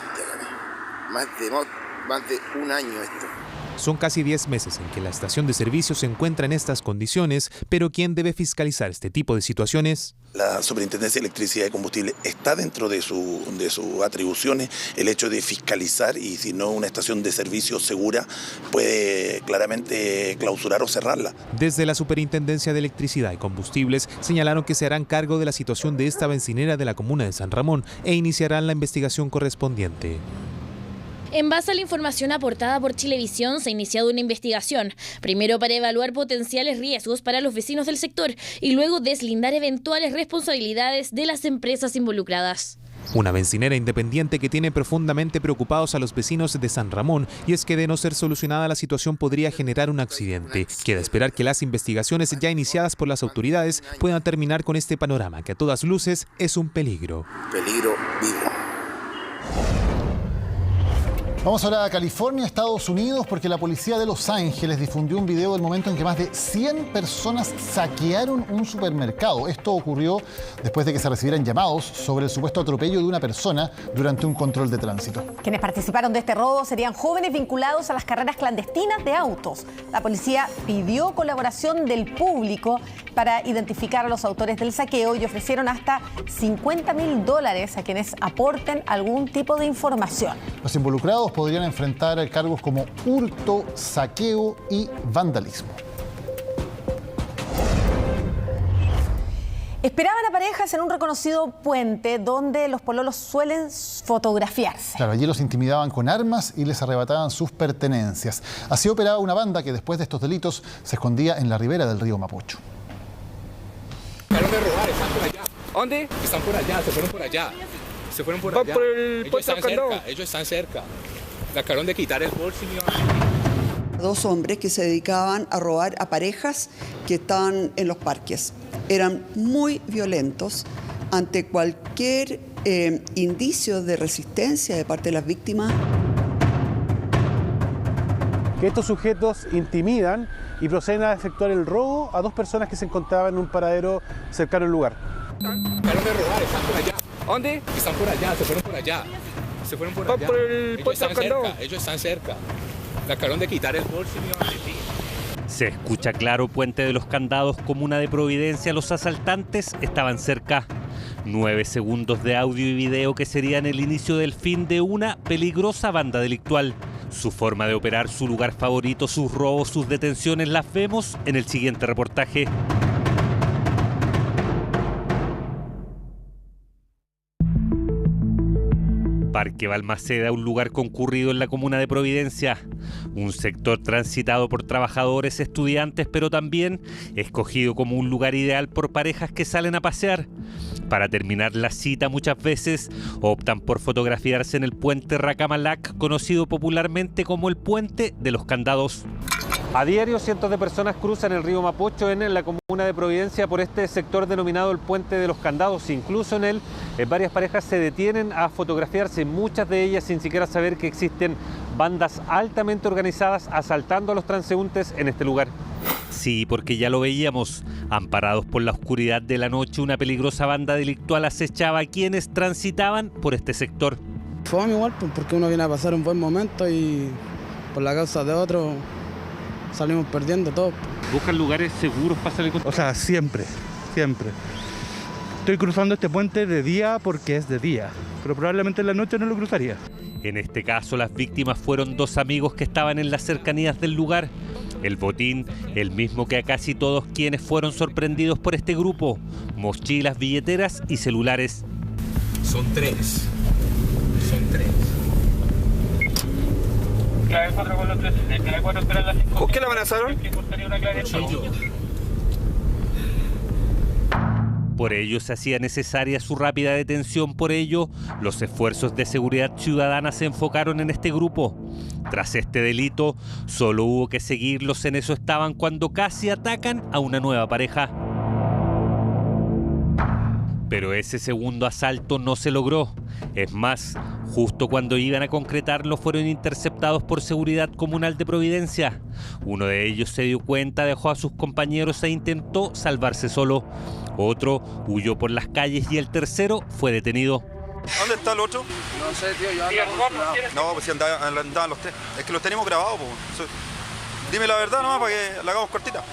más de un año esto. Son casi 10 meses en que la estación de servicio se encuentra en estas condiciones, pero ¿quién debe fiscalizar este tipo de situaciones? La Superintendencia de Electricidad y Combustible está dentro de sus atribuciones el hecho de fiscalizar, y si no una estación de servicio segura puede claramente clausurar o cerrarla. Desde la Superintendencia de Electricidad y Combustibles señalaron que se harán cargo de la situación de esta bencinera de la comuna de San Ramón e iniciarán la investigación correspondiente. En base a la información aportada por Chilevisión, se ha iniciado una investigación, primero para evaluar potenciales riesgos para los vecinos del sector y luego deslindar eventuales responsabilidades de las empresas involucradas. Una bencinera independiente que tiene profundamente preocupados a los vecinos de San Ramón, y es que de no ser solucionada la situación podría generar un accidente. Queda esperar que las investigaciones ya iniciadas por las autoridades puedan terminar con este panorama que a todas luces es un peligro. Peligro vivo. Vamos ahora a California, Estados Unidos, porque la policía de Los Ángeles difundió un video del momento en que más de 100 personas saquearon un supermercado. Esto ocurrió después de que se recibieran llamados sobre el supuesto atropello de una persona durante un control de tránsito. Quienes participaron de este robo serían jóvenes vinculados a las carreras clandestinas de autos. La policía pidió colaboración del público para identificar a los autores del saqueo y ofrecieron hasta $50,000 a quienes aporten algún tipo de información. Los involucrados podrían enfrentar cargos como hurto, saqueo y vandalismo. Esperaban a parejas en un reconocido puente donde los pololos suelen fotografiarse. Claro, allí los intimidaban con armas y les arrebataban sus pertenencias. Así operaba una banda que después de estos delitos se escondía en la ribera del río Mapocho. Fueron de robar, están por allá. ¿Dónde? Están por allá, se fueron por allá. Se fueron por allá. Por el ellos están cerca. Le acabaron de quitar el bolso y me iban. Dos hombres que se dedicaban a robar a parejas que estaban en los parques. Eran muy violentos ante cualquier indicio de resistencia de parte de las víctimas. Que estos sujetos intimidan y proceden a efectuar el robo a dos personas que se encontraban en un paradero cercano al lugar. Acabaron de robar, están por allá. ¿Dónde? Están por allá, se fueron por allá. Se fueron por allá. Por el ellos están cerca. Le acabaron de quitar el bolso y me iban a decir. Se escucha claro Puente de los Candados, comuna de Providencia. Los asaltantes estaban cerca. 9 segundos de audio y video que serían el inicio del fin de una peligrosa banda delictual. Su forma de operar, su lugar favorito, sus robos, sus detenciones, las vemos en el siguiente reportaje. Parque Balmaceda, un lugar concurrido en la comuna de Providencia, un sector transitado por trabajadores, estudiantes, pero también escogido como un lugar ideal por parejas que salen a pasear. Para terminar la cita muchas veces optan por fotografiarse en el puente Racamalac, conocido popularmente como el Puente de los Candados. A diario cientos de personas cruzan el río Mapocho en la comuna de Providencia por este sector denominado el Puente de los Candados. Incluso en él varias parejas se detienen a fotografiarse, muchas de ellas sin siquiera saber que existen bandas altamente organizadas asaltando a los transeúntes en este lugar. Sí, porque ya lo veíamos, amparados por la oscuridad de la noche, una peligrosa banda delictual acechaba a quienes transitaban por este sector. Fue igual, porque uno viene a pasar un buen momento y por la causa de otro salimos perdiendo todo. ¿Buscan lugares seguros para salir con...? O sea, siempre. Estoy cruzando este puente de día porque es de día, pero probablemente en la noche no lo cruzaría. En este caso, las víctimas fueron dos amigos que estaban en las cercanías del lugar. El botín, el mismo que a casi todos quienes fueron sorprendidos por este grupo. Mochilas, billeteras y celulares. Son tres. Clave 4 con los 3, clave 4 espera las 5. ¿Con qué la amenazaron? Por ello se hacía necesaria su rápida detención. Por ello, los esfuerzos de seguridad ciudadana se enfocaron en este grupo. Tras este delito, solo hubo que seguirlos. En eso estaban cuando casi atacan a una nueva pareja. Pero ese segundo asalto no se logró. Es más, justo cuando iban a concretarlo fueron interceptados por Seguridad Comunal de Providencia. Uno de ellos se dio cuenta, dejó a sus compañeros e intentó salvarse solo. Otro huyó por las calles y el tercero fue detenido. ¿Dónde está el otro? No sé, tío, yo No, pues si andaban los tres. Es que los tenemos grabados, pues. Dime la verdad nomás para que la hagamos cortita.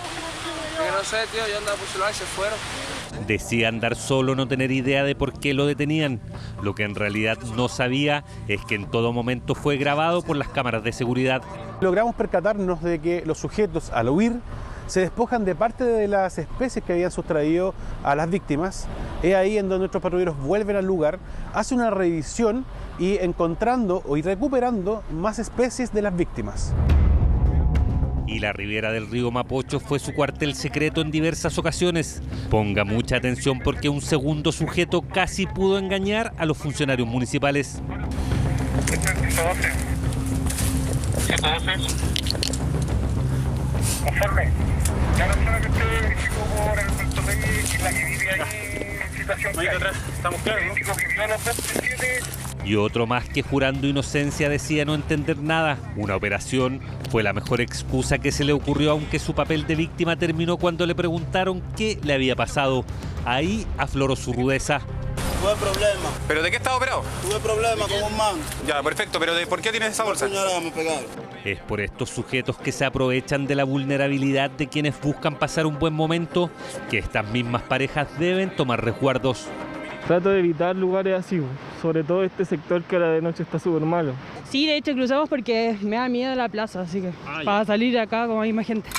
No sé, tío, yo andaba por celular y se fueron. Decía andar solo, no tener idea de por qué lo detenían. Lo que en realidad no sabía es que en todo momento fue grabado por las cámaras de seguridad. Logramos percatarnos de que los sujetos, al huir, se despojan de parte de las especies que habían sustraído a las víctimas. Es ahí en donde nuestros patrulleros vuelven al lugar, hacen una revisión y encontrando y recuperando más especies de las víctimas. Y la ribera del río Mapocho fue su cuartel secreto en diversas ocasiones. Ponga mucha atención porque un segundo sujeto casi pudo engañar a los funcionarios municipales. Conforme. La persona que usted verificó por el Puerto Reyes y la que vive ahí en situación que hay. Estamos claros, ¿no? Dijo que vio a los 27. Y otro más que jurando inocencia decía no entender nada. Una operación fue la mejor excusa que se le ocurrió, aunque su papel de víctima terminó cuando le preguntaron qué le había pasado. Ahí afloró su rudeza. Tuve problema. ¿Pero de qué estaba operado? Tuve problema con un man. Ya, perfecto, pero ¿por qué tienes esa bolsa? Me pegaron. Es por estos sujetos que se aprovechan de la vulnerabilidad de quienes buscan pasar un buen momento que estas mismas parejas deben tomar resguardos. Trato de evitar lugares así, sobre todo este sector que ahora de noche está súper malo. Sí, de hecho cruzamos porque me da miedo la plaza, así que para salir acá como hay más gente.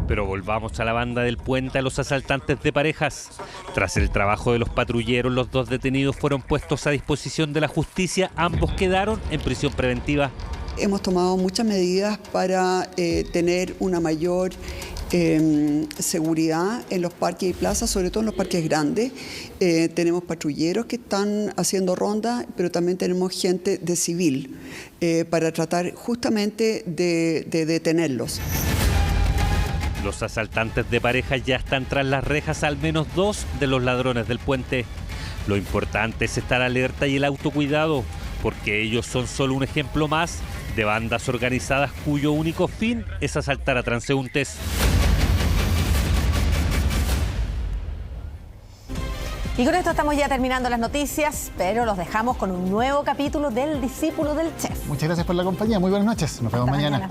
Pero volvamos a la banda del puente, a los asaltantes de parejas. Tras el trabajo de los patrulleros, los dos detenidos fueron puestos a disposición de la justicia. Ambos quedaron en prisión preventiva. Hemos tomado muchas medidas para tener una mayor seguridad en los parques y plazas, sobre todo en los parques grandes. Tenemos patrulleros que están haciendo ronda, pero también tenemos gente de civil para tratar justamente de detenerlos. Los asaltantes de parejas ya están tras las rejas, al menos 2 de los ladrones del puente. Lo importante es estar alerta y el autocuidado, porque ellos son solo un ejemplo más de bandas organizadas cuyo único fin es asaltar a transeúntes. Y con esto estamos ya terminando las noticias, pero los dejamos con un nuevo capítulo del Discípulo del Chef. Muchas gracias por la compañía, muy buenas noches, nos vemos mañana.